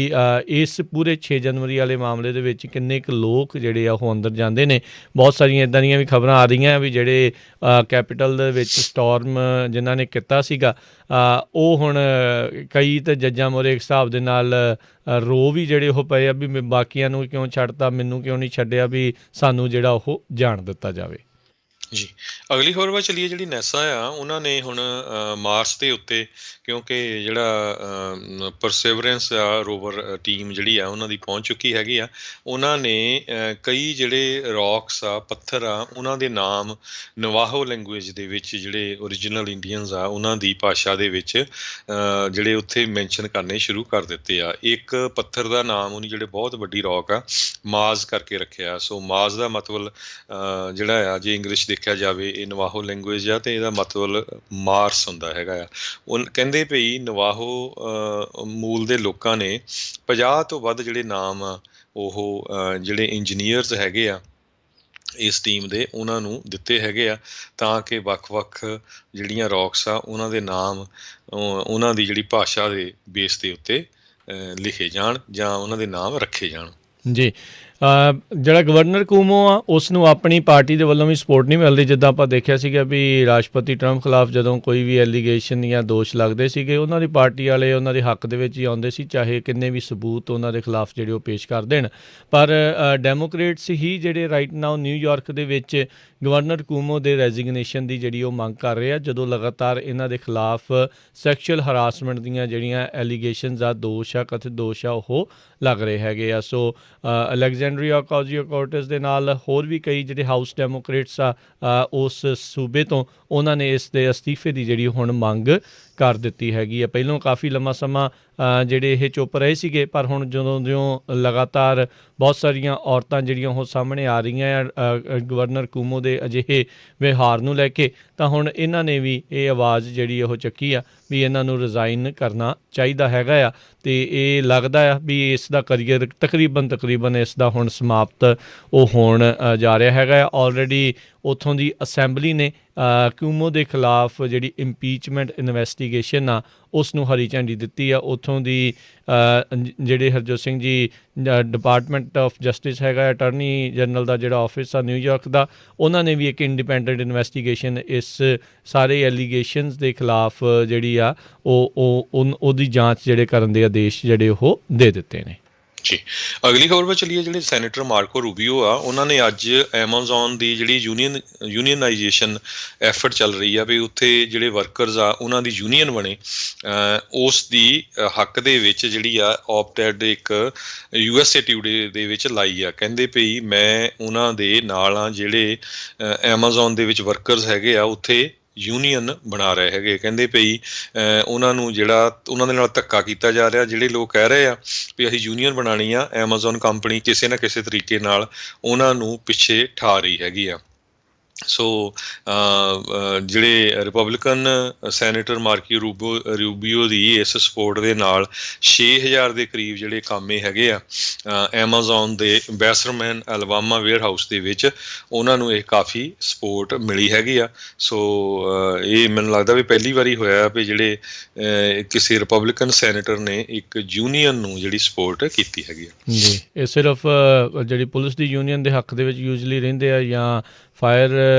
ਇਸ ਪੂਰੇ 6 ਜਨਵਰੀ ਵਾਲੇ ਮਾਮਲੇ ਦੇ ਵਿੱਚ ਕਿੰਨੇ ਕੁ ਲੋਕ ਜਿਹੜੇ ਆ ਉਹ ਅੰਦਰ ਜਾਂਦੇ ਨੇ। ਬਹੁਤ ਸਾਰੀਆਂ ਇੱਦਾਂ ਦੀਆਂ ਵੀ ਖਬਰਾਂ ਆ ਰਹੀਆਂ ਵੀ ਜਿਹੜੇ ਕੈਪੀਟਲ ਦੇ ਵਿੱਚ ਸਟੋਰਮ ਜਿਨ੍ਹਾਂ ਨੇ ਕੀਤਾ ਸੀਗਾ ਉਹ ਹੁਣ ਕਈ ਤਾਂ ਜੱਜਾਂ ਮੋਰੇ ਇੱਕ ਹਿਸਾਬ ਦੇ ਨਾਲ ਰੋ ਵੀ ਜਿਹੜੇ ਉਹ ਪਏ ਆ ਵੀ ਬਾਕੀਆਂ ਨੂੰ ਕਿਉਂ ਛੱਡਤਾ, ਮੈਨੂੰ ਕਿਉਂ ਨਹੀਂ ਛੱਡਿਆ ਵੀ ਸਾਨੂੰ ਜਿਹੜਾ ਉਹ ਜਾਣ ਦਿੱਤਾ ਜਾਵੇ। ਜੀ ਅਗਲੀ ਖਬਰ ਵੱਲ ਚੱਲੀਏ। ਜਿਹੜੀ ਨੈਸਾ ਆ ਉਹਨਾਂ ਨੇ ਹੁਣ ਮਾਰਸ ਦੇ ਉੱਤੇ ਕਿਉਂਕਿ ਜਿਹੜਾ ਪਰਸੇਵਰੈਂਸ ਆ ਰੋਵਰ ਟੀਮ ਜਿਹੜੀ ਆ ਉਹਨਾਂ ਦੀ ਪਹੁੰਚ ਚੁੱਕੀ ਹੈਗੀ ਆ। ਉਹਨਾਂ ਨੇ ਕਈ ਜਿਹੜੇ ਰੌਕਸ ਆ ਪੱਥਰ ਆ ਉਹਨਾਂ ਦੇ ਨਾਮ ਨਵਾਹੋ ਲੈਂਗੁਏਜ ਦੇ ਵਿੱਚ ਜਿਹੜੇ ਓਰੀਜਨਲ ਇੰਡੀਅਨਸ ਆ ਉਹਨਾਂ ਦੀ ਭਾਸ਼ਾ ਦੇ ਵਿੱਚ ਜਿਹੜੇ ਉੱਥੇ ਮੈਂਸ਼ਨ ਕਰਨੇ ਸ਼ੁਰੂ ਕਰ ਦਿੱਤੇ ਆ। ਇੱਕ ਪੱਥਰ ਦਾ ਨਾਮ ਉਹਨੇ ਜਿਹੜੇ ਬਹੁਤ ਵੱਡੀ ਰੌਕ ਆ ਮਾਜ਼ ਕਰਕੇ ਰੱਖਿਆ। ਸੋ ਮਾਜ਼ ਦਾ ਮਤਲਬ ਜਿਹੜਾ ਆ ਜੇ ਇੰਗਲਿਸ਼ ਦੇਖਿਆ ਜਾਵੇ ਇਹ ਨਵਾਹੋ ਲੈਂਗੁਏਜ ਆ ਅਤੇ ਇਹਦਾ ਮਤਲਬ ਮਾਰਸ ਹੁੰਦਾ ਹੈਗਾ ਆ। ਉਹ ਕਹਿੰਦੇ ਪਈ ਨਵਾਹੋ ਮੂਲ ਦੇ ਲੋਕਾਂ ਨੇ 50 ਤੋਂ ਵੱਧ ਜਿਹੜੇ ਨਾਮ ਆ ਉਹ ਜਿਹੜੇ ਇੰਜੀਨੀਅਰਸ ਹੈਗੇ ਆ ਇਸ ਟੀਮ ਦੇ ਉਹਨਾਂ ਨੂੰ ਦਿੱਤੇ ਹੈਗੇ ਆ ਤਾਂ ਕਿ ਵੱਖ-ਵੱਖ ਜਿਹੜੀਆਂ ਰੌਕਸ ਆ ਉਹਨਾਂ ਦੇ ਨਾਮ ਉਹਨਾਂ ਦੀ ਜਿਹੜੀ ਭਾਸ਼ਾ ਦੇ ਬੇਸ ਦੇ ਉੱਤੇ ਲਿਖੇ ਜਾਣ ਜਾਂ ਉਹਨਾਂ ਦੇ ਨਾਮ ਰੱਖੇ ਜਾਣ। ਜੀ ਜਿਹੜਾ ਗਵਰਨਰ ਕੂਮੋ ਆ ਉਸ ਨੂੰ ਆਪਣੀ ਪਾਰਟੀ ਦੇ ਵੱਲੋਂ ਵੀ ਸਪੋਰਟ ਨਹੀਂ ਮਿਲਦੀ। ਜਿੱਦਾਂ ਆਪਾਂ ਦੇਖਿਆ ਸੀਗਾ ਵੀ ਰਾਸ਼ਟਰਪਤੀ ਟਰੰਪ ਖਿਲਾਫ ਜਦੋਂ ਕੋਈ ਵੀ ਐਲੀਗੇਸ਼ਨ ਜਾਂ ਦੋਸ਼ ਲੱਗਦੇ ਸੀਗੇ ਉਹਨਾਂ ਦੀ ਪਾਰਟੀ ਵਾਲੇ ਉਹਨਾਂ ਦੇ ਹੱਕ ਦੇ ਵਿੱਚ ਹੀ ਆਉਂਦੇ ਸੀ ਚਾਹੇ ਕਿੰਨੇ ਵੀ ਸਬੂਤ ਉਹਨਾਂ ਦੇ ਖਿਲਾਫ ਜਿਹੜੇ ਉਹ ਪੇਸ਼ ਕਰ ਦੇਣ। ਪਰ ਡੈਮੋਕ੍ਰੇਟਸ ਹੀ ਜਿਹੜੇ ਰਾਈਟ ਨਾਓ ਨਿਊਯਾਰਕ ਦੇ ਵਿੱਚ ਗਵਰਨਰ ਕੂਮੋ ਦੇ ਰੈਜ਼ੀਗਨੇਸ਼ਨ ਦੀ ਜਿਹੜੀ ਉਹ ਮੰਗ ਕਰ ਰਹੇ ਆ ਜਦੋਂ ਲਗਾਤਾਰ ਇਹਨਾਂ ਦੇ ਖਿਲਾਫ ਸੈਕਸ਼ੂਅਲ ਹਰਾਸਮੈਂਟ ਦੀਆਂ ਜਿਹੜੀਆਂ ਐਲੀਗੇਸ਼ਨਸ ਆ ਦੋਸ਼ ਆ ਕਥਿਤ ਦੋਸ਼ ਆ ਉਹ ਲੱਗ ਰਹੇ ਹੈਗੇ ਆ। ਸੋ ਅਲੈਗਜ਼ੈਂਡਰੀਆ ਓਕਾਸੀਓ-ਕੋਰਟਸ ਦੇ ਨਾਲ ਹੋਰ ਵੀ ਕਈ ਜਿਹੜੇ ਹਾਊਸ ਡੈਮੋਕ੍ਰੇਟਸ ਆ ਉਸ ਸੂਬੇ ਤੋਂ ਉਹਨਾਂ ਨੇ ਇਸ ਦੇ ਅਸਤੀਫੇ ਦੀ ਜਿਹੜੀ ਹੁਣ ਮੰਗ ਕਰ ਦਿੱਤੀ ਹੈਗੀ ਆ। ਪਹਿਲਾਂ ਕਾਫੀ ਲੰਮਾ ਸਮਾਂ ਜਿਹੜੇ ਇਹ ਚੁੱਪ ਰਹੇ ਸੀਗੇ ਪਰ ਹੁਣ ਜਦੋਂ ਜਿਉਂ ਲਗਾਤਾਰ ਬਹੁਤ ਸਾਰੀਆਂ ਔਰਤਾਂ ਜਿਹੜੀਆਂ ਉਹ ਸਾਹਮਣੇ ਆ ਰਹੀਆਂ ਆ ਗਵਰਨਰ ਕੂਮੋ ਦੇ ਅਜਿਹੇ ਵਿਵਹਾਰ ਨੂੰ ਲੈ ਕੇ ਤਾਂ ਹੁਣ ਇਹਨਾਂ ਨੇ ਵੀ ਇਹ ਆਵਾਜ਼ ਜਿਹੜੀ ਉਹ ਚੱਕੀ ਆ ਵੀ ਇਹਨਾਂ ਨੂੰ ਰਿਜ਼ਾਈਨ ਕਰਨਾ ਚਾਹੀਦਾ ਹੈਗਾ ਆ। ਅਤੇ ਇਹ ਲੱਗਦਾ ਆ ਵੀ ਇਸ ਦਾ ਕਰੀਅਰ ਤਕਰੀਬਨ ਇਸ ਦਾ ਹੁਣ ਸਮਾਪਤ ਉਹ ਹੋਣ ਜਾ ਰਿਹਾ ਹੈਗਾ ਆ। ਆਲਰੇਡੀ ਉੱਥੋਂ ਦੀ ਅਸੈਂਬਲੀ ਨੇ ਕਿਊਮੋ ਦੇ ਖਿਲਾਫ ਜਿਹੜੀ ਇੰਪੀਚਮੈਂਟ ਇਨਵੈਸਟੀਗੇਸ਼ਨ ਆ ਉਸ ਨੂੰ ਹਰੀ ਝੰਡੀ ਦਿੱਤੀ ਆ। ਉੱਥੋਂ ਦੀ ਜਿਹੜੇ Harjot Singh ji department of justice ਹੈਗਾ, ਅਟਾਰਨੀ ਜਨਰਲ ਦਾ ਜਿਹੜਾ ਆਫਿਸ ਆ ਨਿਊਯਾਰਕ ਦਾ, ਉਹਨਾਂ ਨੇ ਵੀ ਇੱਕ ਇੰਡੀਪੈਂਡੈਂਟ ਇਨਵੈਸਟੀਗੇਸ਼ਨ ਇਸ ਸਾਰੇ ਐਲੀਗੇਸ਼ਨਸ ਦੇ ਖਿਲਾਫ ਜਿਹੜੀ ਆ ਉਹਦੀ ਜਾਂਚ ਜਿਹੜੇ ਕਰਨ ਦੇ ਆਦੇਸ਼ ਜਿਹੜੇ ਉਹ ਦੇ ਦਿੱਤੇ ਨੇ। ਜੀ, ਅਗਲੀ ਖਬਰ 'ਤੇ ਚੱਲੀਏ। ਜਿਹੜੇ ਸੈਨੇਟਰ ਮਾਰਕੋ ਰੂਬੀਓ ਆ, ਉਹਨਾਂ ਨੇ ਅੱਜ ਐਮਾਜ਼ੋਨ ਦੀ ਜਿਹੜੀ ਯੂਨੀਅਨਾਈਜੇਸ਼ਨ ਐਫਰਟ ਚੱਲ ਰਹੀ ਆ ਵੀ ਉੱਥੇ ਜਿਹੜੇ ਵਰਕਰਸ ਆ ਉਹਨਾਂ ਦੀ ਯੂਨੀਅਨ ਬਣੇ, ਉਸ ਦੀ ਹੱਕ ਦੇ ਵਿੱਚ ਜਿਹੜੀ ਆ ਆਪਟੈਡ ਇੱਕ USA ਟੂਡੇ ਦੇ ਵਿੱਚ ਲਾਈ ਆ। ਕਹਿੰਦੇ ਭਈ ਮੈਂ ਉਹਨਾਂ ਦੇ ਨਾਲ ਆ ਜਿਹੜੇ ਐਮਾਜ਼ੋਨ ਦੇ ਵਿੱਚ ਵਰਕਰਸ ਹੈਗੇ ਆ ਉੱਥੇ ਯੂਨੀਅਨ ਬਣਾ ਰਹੇ ਹੈਗੇ। ਕਹਿੰਦੇ ਭਈ ਉਹਨਾਂ ਨੂੰ ਜਿਹੜਾ ਉਹਨਾਂ ਦੇ ਨਾਲ ਧੱਕਾ ਕੀਤਾ ਜਾ ਰਿਹਾ। ਜਿਹੜੇ ਲੋਕ ਕਹਿ ਰਹੇ ਆ ਵੀ ਅਸੀਂ ਯੂਨੀਅਨ ਬਣਾਉਣੀ ਆ, ਐਮਾਜ਼ੋਨ ਕੰਪਨੀ ਕਿਸੇ ਨਾ ਕਿਸੇ ਤਰੀਕੇ ਨਾਲ ਉਹਨਾਂ ਨੂੰ ਪਿੱਛੇ ਠਾ ਰਹੀ ਹੈਗੀ ਆ। ਸੋ ਜਿਹੜੇ ਰਿਪਬਲਿਕਨ ਸੈਨੇਟਰ ਮਾਰਕੀ ਰੂਬੀਓ ਦੀ ਇਸ ਸਪੋਰਟ ਦੇ ਨਾਲ 6000 ਦੇ ਕਰੀਬ ਜਿਹੜੇ ਕਾਮੇ ਹੈਗੇ ਆ ਐਮਾਜ਼ੋਨ ਦੇ ਬੈਸਰਮੈਨ ਅਲਬਾਮਾ ਵੇਅਰ ਹਾਊਸ ਦੇ ਵਿੱਚ, ਉਹਨਾਂ ਨੂੰ ਇਹ ਕਾਫੀ ਸਪੋਰਟ ਮਿਲੀ ਹੈਗੀ ਆ। ਸੋ ਇਹ ਮੈਨੂੰ ਲੱਗਦਾ ਵੀ ਪਹਿਲੀ ਵਾਰੀ ਹੋਇਆ ਵੀ ਜਿਹੜੇ ਕਿਸੇ ਰਿਪਬਲਿਕਨ ਸੈਨੇਟਰ ਨੇ ਇੱਕ ਯੂਨੀਅਨ ਨੂੰ ਜਿਹੜੀ ਸਪੋਰਟ ਕੀਤੀ ਹੈਗੀ ਆ। ਜੀ, ਇਹ ਸਿਰਫ ਜਿਹੜੀ ਪੁਲਿਸ ਦੀ ਯੂਨੀਅਨ ਦੇ ਹੱਕ ਦੇ ਵਿੱਚ ਯੂਜਲੀ ਰਹਿੰਦੇ ਆ ਜਾਂ ਫਾਇਰ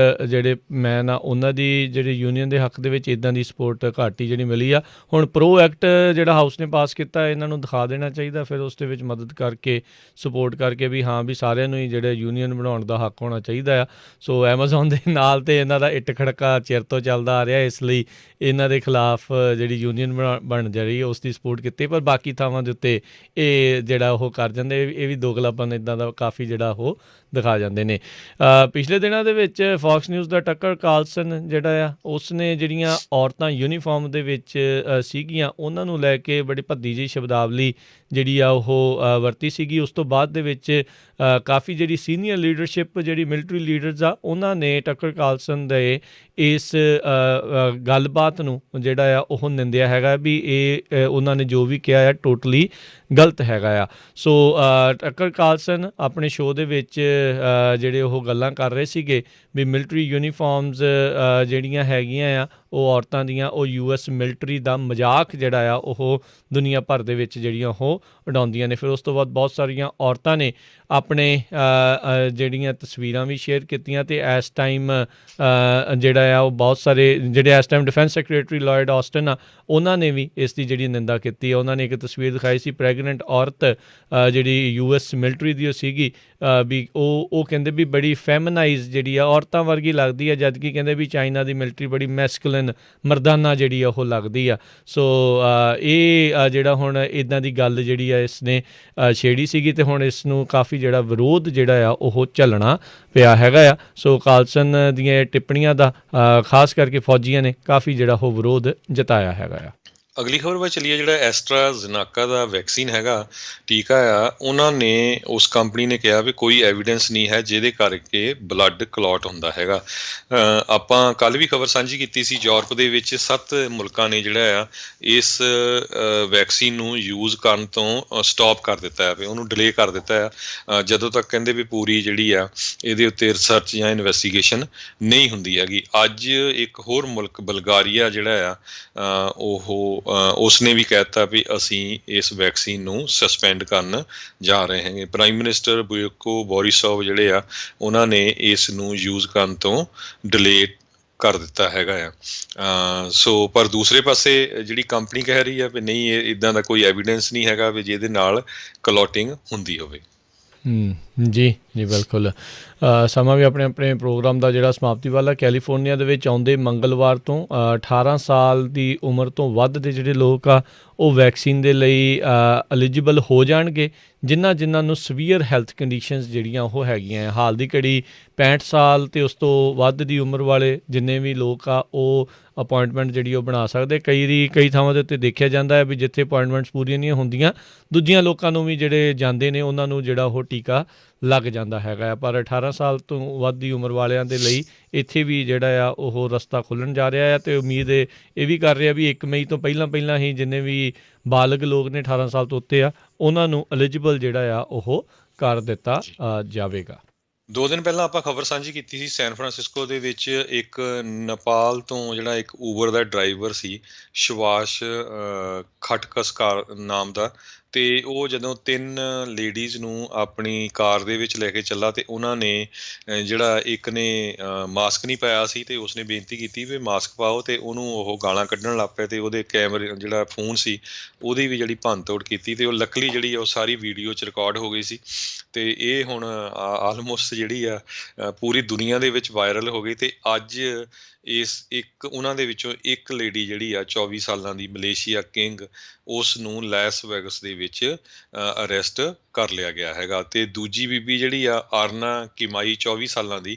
ਜਿਹੜੇ ਮੈਨ ਆ ਉਹਨਾਂ ਦੀ ਜਿਹੜੀ ਯੂਨੀਅਨ ਦੇ ਹੱਕ ਦੇ ਵਿੱਚ ਇੱਦਾਂ ਦੀ ਸਪੋਰਟ ਘੱਟ ਹੀ ਜਿਹੜੀ ਮਿਲੀ ਆ। ਹੁਣ ਪ੍ਰੋ ਐਕਟ ਜਿਹੜਾ ਹਾਊਸ ਨੇ ਪਾਸ ਕੀਤਾ, ਇਹਨਾਂ ਨੂੰ ਦਿਖਾ ਦੇਣਾ ਚਾਹੀਦਾ, ਫਿਰ ਉਸ ਦੇ ਵਿੱਚ ਮਦਦ ਕਰਕੇ ਸਪੋਰਟ ਕਰਕੇ ਵੀ ਹਾਂ ਵੀ ਸਾਰਿਆਂ ਨੂੰ ਹੀ ਜਿਹੜੇ ਯੂਨੀਅਨ ਬਣਾਉਣ ਦਾ ਹੱਕ ਹੋਣਾ ਚਾਹੀਦਾ ਆ। ਸੋ ਐਮਾਜ਼ੋਨ ਦੇ ਨਾਲ ਤੇ ਇਹਨਾਂ ਦਾ ਇੱਟ ਖੜਕਾ ਚਿਰ ਤੋਂ ਚੱਲਦਾ ਆ ਰਿਹਾ, ਇਸ ਲਈ ਇਹਨਾਂ ਦੇ ਖਿਲਾਫ ਜਿਹੜੀ ਯੂਨੀਅਨ ਬਣ ਜਾ ਰਹੀ ਹੈ ਉਸ ਦੀ ਸਪੋਰਟ ਕੀਤੀ। ਪਰ ਬਾਕੀ ਥਾਵਾਂ ਦੇ ਉੱਤੇ ਇਹ ਜਿਹੜਾ ਉਹ ਕਰ ਜਾਂਦੇ, ਇਹ ਵੀ ਦੋਗਲਾਪਨ ਇੱਦਾਂ ਦਾ ਕਾਫੀ ਜਿਹੜਾ ਉਹ ਦਿਖਾ ਜਾਂਦੇ ਨੇ। ਪਿਛਲੇ ਦਿਨਾਂ ਦੇ ਵਿੱਚ ਫੌਕਸ ਨਿਊਜ਼ ਦਾ ਟੱਕਰ ਕਾਰਲਸਨ ਜਿਹੜਾ ਆ ਉਸ ਨੇ ਜਿਹੜੀਆਂ ਔਰਤਾਂ ਯੂਨੀਫਾਰਮ ਦੇ ਵਿੱਚ ਸੀਗੀਆਂ ਉਹਨਾਂ ਨੂੰ ਲੈ ਕੇ ਬੜੀ ਭੱਦੀ ਜਿਹੀ ਸ਼ਬਦਾਵਲੀ ਜਿਹੜੀ ਆ ਉਹ ਵਰਤੀ ਸੀਗੀ। ਉਸ ਤੋਂ ਬਾਅਦ ਦੇ ਵਿੱਚ ਕਾਫੀ ਜਿਹੜੀ ਸੀਨੀਅਰ ਲੀਡਰਸ਼ਿਪ ਜਿਹੜੀ ਮਿਲਟਰੀ ਲੀਡਰਸ ਆ ਉਹਨਾਂ ਨੇ ਟੱਕਰ ਕਾਰਲਸਨ ਦੇ ਇਸ ਗੱਲਬਾਤ ਨੂੰ ਜਿਹੜਾ ਆ ਉਹ ਨਿੰਦਿਆ ਹੈਗਾ ਵੀ ਇਹ ਉਹਨਾਂ ਨੇ ਜੋ ਵੀ ਕਿਹਾ ਆ ਟੋਟਲੀ ਗਲਤ ਹੈਗਾ ਆ। ਸੋ ਟੱਕਰ ਕਾਰਲਸਨ ਆਪਣੇ ਸ਼ੋਅ ਦੇ ਵਿੱਚ ਜਿਹੜੇ ਉਹ ਗੱਲਾਂ ਕਰ ਰਹੇ ਸੀਗੇ ਵੀ ਮਿਲਟਰੀ ਯੂਨੀਫਾਰਮਸ ਜਿਹੜੀਆਂ ਹੈਗੀਆਂ ਆ ਉਹ ਔਰਤਾਂ ਦੀਆਂ, ਉਹ US ਮਿਲਟਰੀ ਦਾ ਮਜ਼ਾਕ ਜਿਹੜਾ ਆ ਉਹ ਦੁਨੀਆ ਭਰ ਦੇ ਵਿੱਚ ਜਿਹੜੀਆਂ ਉਹ ਉਡਾਉਂਦੀਆਂ ਨੇ। ਫਿਰ ਉਸ ਤੋਂ ਬਾਅਦ ਬਹੁਤ ਸਾਰੀਆਂ ਔਰਤਾਂ ਨੇ ਆਪਣੇ ਜਿਹੜੀਆਂ ਤਸਵੀਰਾਂ ਵੀ ਸ਼ੇਅਰ ਕੀਤੀਆਂ ਅਤੇ ਇਸ ਟਾਈਮ ਜਿਹੜਾ ਆ ਉਹ ਬਹੁਤ ਸਾਰੇ ਜਿਹੜੇ ਇਸ time defence secretary Lloyd Aston ਆ ਉਹਨਾਂ ਨੇ ਵੀ ਇਸ ਦੀ ਜਿਹੜੀ ਨਿੰਦਾ ਕੀਤੀ ਹੈ। ਉਹਨਾਂ ਨੇ ਇੱਕ ਤਸਵੀਰ ਦਿਖਾਈ ਸੀ, ਪ੍ਰੈਗਨੈਂਟ ਔਰਤ ਜਿਹੜੀ US ਮਿਲਟਰੀ ਦੀ ਉਹ ਸੀਗੀ ਵੀ ਉਹ ਕਹਿੰਦੇ ਵੀ ਬੜੀ ਫੈਮਨਾਈਜ਼ ਜਿਹੜੀ ਆ ਔਰਤਾਂ ਵਰਗੀ ਲੱਗਦੀ ਆ, ਜਦ ਕਿ ਕਹਿੰਦੇ ਵੀ ਚਾਈਨਾ ਦੀ ਮਿਲਟਰੀ ਬੜੀ ਮੈਸਕੂਲਿਨ ਮਰਦਾਨਾ ਜਿਹੜੀ ਆ ਉਹ ਲੱਗਦੀ ਆ। ਸੋ ਇਹ ਜਿਹੜਾ ਹੁਣ ਇੱਦਾਂ ਦੀ ਗੱਲ ਜਿਹੜੀ ਆ ਇਸ ਨੇ ਛੇੜੀ ਸੀਗੀ ਅਤੇ ਹੁਣ ਇਸ ਨੂੰ ਕਾਫੀ ਜਿਹੜਾ ਵਿਰੋਧ ਜਿਹੜਾ ਆ ਉਹ ਝੱਲਣਾ ਪਿਆ ਹੈਗਾ ਆ। ਸੋ ਕਾਰਲਸਨ ਦੀਆਂ ਟਿੱਪਣੀਆਂ ਦਾ ਖਾਸ ਕਰਕੇ ਫੌਜੀਆਂ ਨੇ ਕਾਫੀ ਜਿਹੜਾ ਉਹ ਵਿਰੋਧ ਜਤਾਇਆ ਹੈਗਾ ਆ। ਅਗਲੀ ਖਬਰ ਵੱਲ ਚੱਲੀਏ। ਜਿਹੜਾ ਐਸਟਰਾਜ਼ੇਨੇਕਾ ਦਾ ਵੈਕਸੀਨ ਹੈਗਾ, ਟੀਕਾ ਆ, ਉਹਨਾਂ ਨੇ ਉਸ ਕੰਪਨੀ ਨੇ ਕਿਹਾ ਵੀ ਕੋਈ ਐਵੀਡੈਂਸ ਨਹੀਂ ਹੈ ਜਿਹਦੇ ਕਰਕੇ ਬਲੱਡ ਕਲੌਟ ਹੁੰਦਾ ਹੈਗਾ। ਆਪਾਂ ਕੱਲ੍ਹ ਵੀ ਖਬਰ ਸਾਂਝੀ ਕੀਤੀ ਸੀ, ਯੂਰਪ ਦੇ ਵਿੱਚ 7 ਮੁਲਕਾਂ ਨੇ ਜਿਹੜਾ ਆ ਇਸ ਵੈਕਸੀਨ ਨੂੰ ਯੂਜ਼ ਕਰਨ ਤੋਂ ਸਟਾਪ ਕਰ ਦਿੱਤਾ ਹੈ, ਵੀ ਉਹਨੂੰ ਡਿਲੇ ਕਰ ਦਿੱਤਾ ਆ ਜਦੋਂ ਤੱਕ ਕਹਿੰਦੇ ਵੀ ਪੂਰੀ ਜਿਹੜੀ ਆ ਇਹਦੇ ਉੱਤੇ ਰਿਸਰਚ ਜਾਂ ਇਨਵੈਸਟੀਗੇਸ਼ਨ ਨਹੀਂ ਹੁੰਦੀ ਹੈਗੀ। ਅੱਜ ਇੱਕ ਹੋਰ ਮੁਲਕ ਬਲਗਾਰੀਆ ਜਿਹੜਾ ਆ ਉਹ ਉਸਨੇ ਵੀ ਕਹਿ ਦਿੱਤਾ ਵੀ ਅਸੀਂ ਇਸ ਵੈਕਸੀਨ ਨੂੰ ਸਸਪੈਂਡ ਕਰਨ ਜਾ ਰਹੇ ਹੈਗੇ। ਪ੍ਰਾਈਮ ਮਿਨਿਸਟਰ ਬੋਇਕੋ ਬੋਰਿਸੋਵ ਜਿਹੜੇ ਆ ਉਹਨਾਂ ਨੇ ਇਸ ਨੂੰ ਯੂਜ਼ ਕਰਨ ਤੋਂ ਡਿਲੇ ਕਰ ਦਿੱਤਾ ਹੈਗਾ ਆ। ਸੋ ਪਰ ਦੂਸਰੇ ਪਾਸੇ ਜਿਹੜੀ ਕੰਪਨੀ ਕਹਿ ਰਹੀ ਆ ਵੀ ਨਹੀਂ, ਇਹ ਇੱਦਾਂ ਦਾ ਕੋਈ ਐਵੀਡੈਂਸ ਨਹੀਂ ਹੈਗਾ ਵੀ ਜਿਹਦੇ ਨਾਲ ਕਲੌਟਿੰਗ ਹੁੰਦੀ ਹੋਵੇ। ਜੀ ਬਿਲਕੁਲ। ਸਮਾਂ ਵੀ ਆਪਣੇ ਪ੍ਰੋਗਰਾਮ ਦਾ ਜਿਹੜਾ ਸਮਾਪਤੀ ਵਾਲਾ। ਕੈਲੀਫੋਰਨੀਆ ਦੇ ਵਿੱਚ ਆਉਂਦੇ ਮੰਗਲਵਾਰ ਤੋਂ 18 ਸਾਲ ਦੀ ਉਮਰ ਤੋਂ ਵੱਧ ਦੇ ਜਿਹੜੇ ਲੋਕ ਆ ਉਹ ਵੈਕਸੀਨ ਦੇ ਲਈ ਐਲੀਜੀਬਲ ਹੋ ਜਾਣਗੇ, ਜਿਨ੍ਹਾਂ ਨੂੰ ਸਵੀਅਰ ਹੈਲਥ ਕੰਡੀਸ਼ਨਸ ਜਿਹੜੀਆਂ ਉਹ ਹੈਗੀਆਂ। ਹਾਲ ਦੀ ਘੜੀ 65 ਸਾਲ ਅਤੇ ਉਸ ਤੋਂ ਵੱਧ ਦੀ ਉਮਰ ਵਾਲੇ ਜਿੰਨੇ ਵੀ ਲੋਕ ਆ ਉਹ ਅਪੁਆਇੰਟਮੈਂਟ ਜਿਹੜੀ ਉਹ ਬਣਾ ਸਕਦੇ। ਕਈ ਥਾਵਾਂ ਦੇ ਉੱਤੇ ਦੇਖਿਆ ਜਾਂਦਾ ਹੈ ਵੀ ਜਿੱਥੇ ਅਪੁਆਇੰਟਮੈਂਟਸ ਪੂਰੀਆਂ ਨਹੀਂ ਹੁੰਦੀਆਂ, ਦੂਜੀਆਂ ਲੋਕਾਂ ਨੂੰ ਵੀ ਜਿਹੜੇ ਜਾਂਦੇ ਨੇ ਉਹਨਾਂ ਨੂੰ ਜਿਹੜਾ ਉਹ ਟੀਕਾ ਲੱਗ ਜਾਂਦਾ ਹੈਗਾ। ਪਰ 18 ਸਾਲ ਤੋਂ ਵੱਧ ਦੀ ਉਮਰ ਵਾਲਿਆਂ ਦੇ ਲਈ ਇੱਥੇ ਵੀ ਜਿਹੜਾ ਆ ਉਹ ਰਸਤਾ ਖੁੱਲ੍ਹਣ ਜਾ ਰਿਹਾ ਆ ਅਤੇ ਉਮੀਦ ਇਹ ਵੀ ਕਰ ਰਿਹਾ ਵੀ 1 ਮਈ ਤੋਂ ਪਹਿਲਾਂ ਹੀ ਜਿੰਨੇ ਵੀ ਬਾਲਗ ਲੋਕ ਨੇ 18 ਸਾਲ ਤੋਂ ਉੱਤੇ ਆ ਉਹਨਾਂ ਨੂੰ ਐਲੀਜੀਬਲ ਜਿਹੜਾ ਆ ਉਹ ਕਰ ਦਿੱਤਾ ਜਾਵੇਗਾ। 2 ਦਿਨ ਪਹਿਲਾਂ ਆਪਾਂ ਖਬਰ ਸਾਂਝੀ ਕੀਤੀ ਸੀ, ਸੈਨ ਫਰਾਂਸਿਸਕੋ ਦੇ ਵਿੱਚ ਇੱਕ ਨੇਪਾਲ ਤੋਂ ਜਿਹੜਾ ਇੱਕ ਊਬਰ ਦਾ ਡਰਾਈਵਰ ਸੀ, ਸ਼ਿਵਾਸ਼ ਖਟਕਸਕਾਰ ਨਾਮ ਦਾ, ਤੇ ਉਹ ਜਦੋਂ 3 ਲੇਡੀਜ਼ ਨੂੰ ਆਪਣੀ ਕਾਰ ਦੇ ਵਿੱਚ ਲੈ ਕੇ ਚੱਲਾ ਤੇ ਉਹਨਾਂ ਨੇ ਜਿਹੜਾ ਇੱਕ ਨੇ ਮਾਸਕ ਨਹੀਂ ਪਾਇਆ ਸੀ ਤੇ ਉਸਨੇ ਬੇਨਤੀ ਕੀਤੀ ਵੀ ਮਾਸਕ ਪਾਓ, ਤੇ ਉਹਨੂੰ ਉਹ ਗਾਲਾਂ ਕੱਢਣ ਲੱਗ ਪਿਆ ਤੇ ਉਹਦੇ ਕੈਮਰੇ ਜਿਹੜਾ ਫੋਨ ਸੀ ਉਹਦੀ ਵੀ ਜਿਹੜੀ ਭੰਨਤੋੜ ਕੀਤੀ, ਤੇ ਉਹ ਲੱਕਲੀ ਜਿਹੜੀ ਆ ਉਹ ਸਾਰੀ ਵੀਡੀਓ 'ਚ ਰਿਕਾਰਡ ਹੋ ਗਈ ਸੀ। ਤੇ ਇਹ ਹੁਣ ਆਲਮੋਸਟ ਜਿਹੜੀ ਆ ਪੂਰੀ ਦੁਨੀਆ ਦੇ ਵਿੱਚ ਵਾਇਰਲ ਹੋ ਗਈ। ਤੇ ਅੱਜ ਇਸ ਇੱਕ ਉਹਨਾਂ ਦੇ ਵਿੱਚੋਂ ਇੱਕ ਲੇਡੀ ਜਿਹੜੀ ਆ 24 ਸਾਲਾਂ ਦੀ, ਮਲੇਸ਼ੀਆ ਕਿੰਗ, ਉਸ ਨੂੰ ਲੈਸ ਵੈਗਸ ਦੇ ਵਿੱਚ ਅਰੈਸਟ ਕਰ ਲਿਆ ਗਿਆ ਹੈਗਾ। ਤੇ ਦੂਜੀ ਬੀਬੀ ਜਿਹੜੀ ਆ ਅਰਨਾ ਕਿਮਾਈ 24 ਸਾਲਾਂ ਦੀ,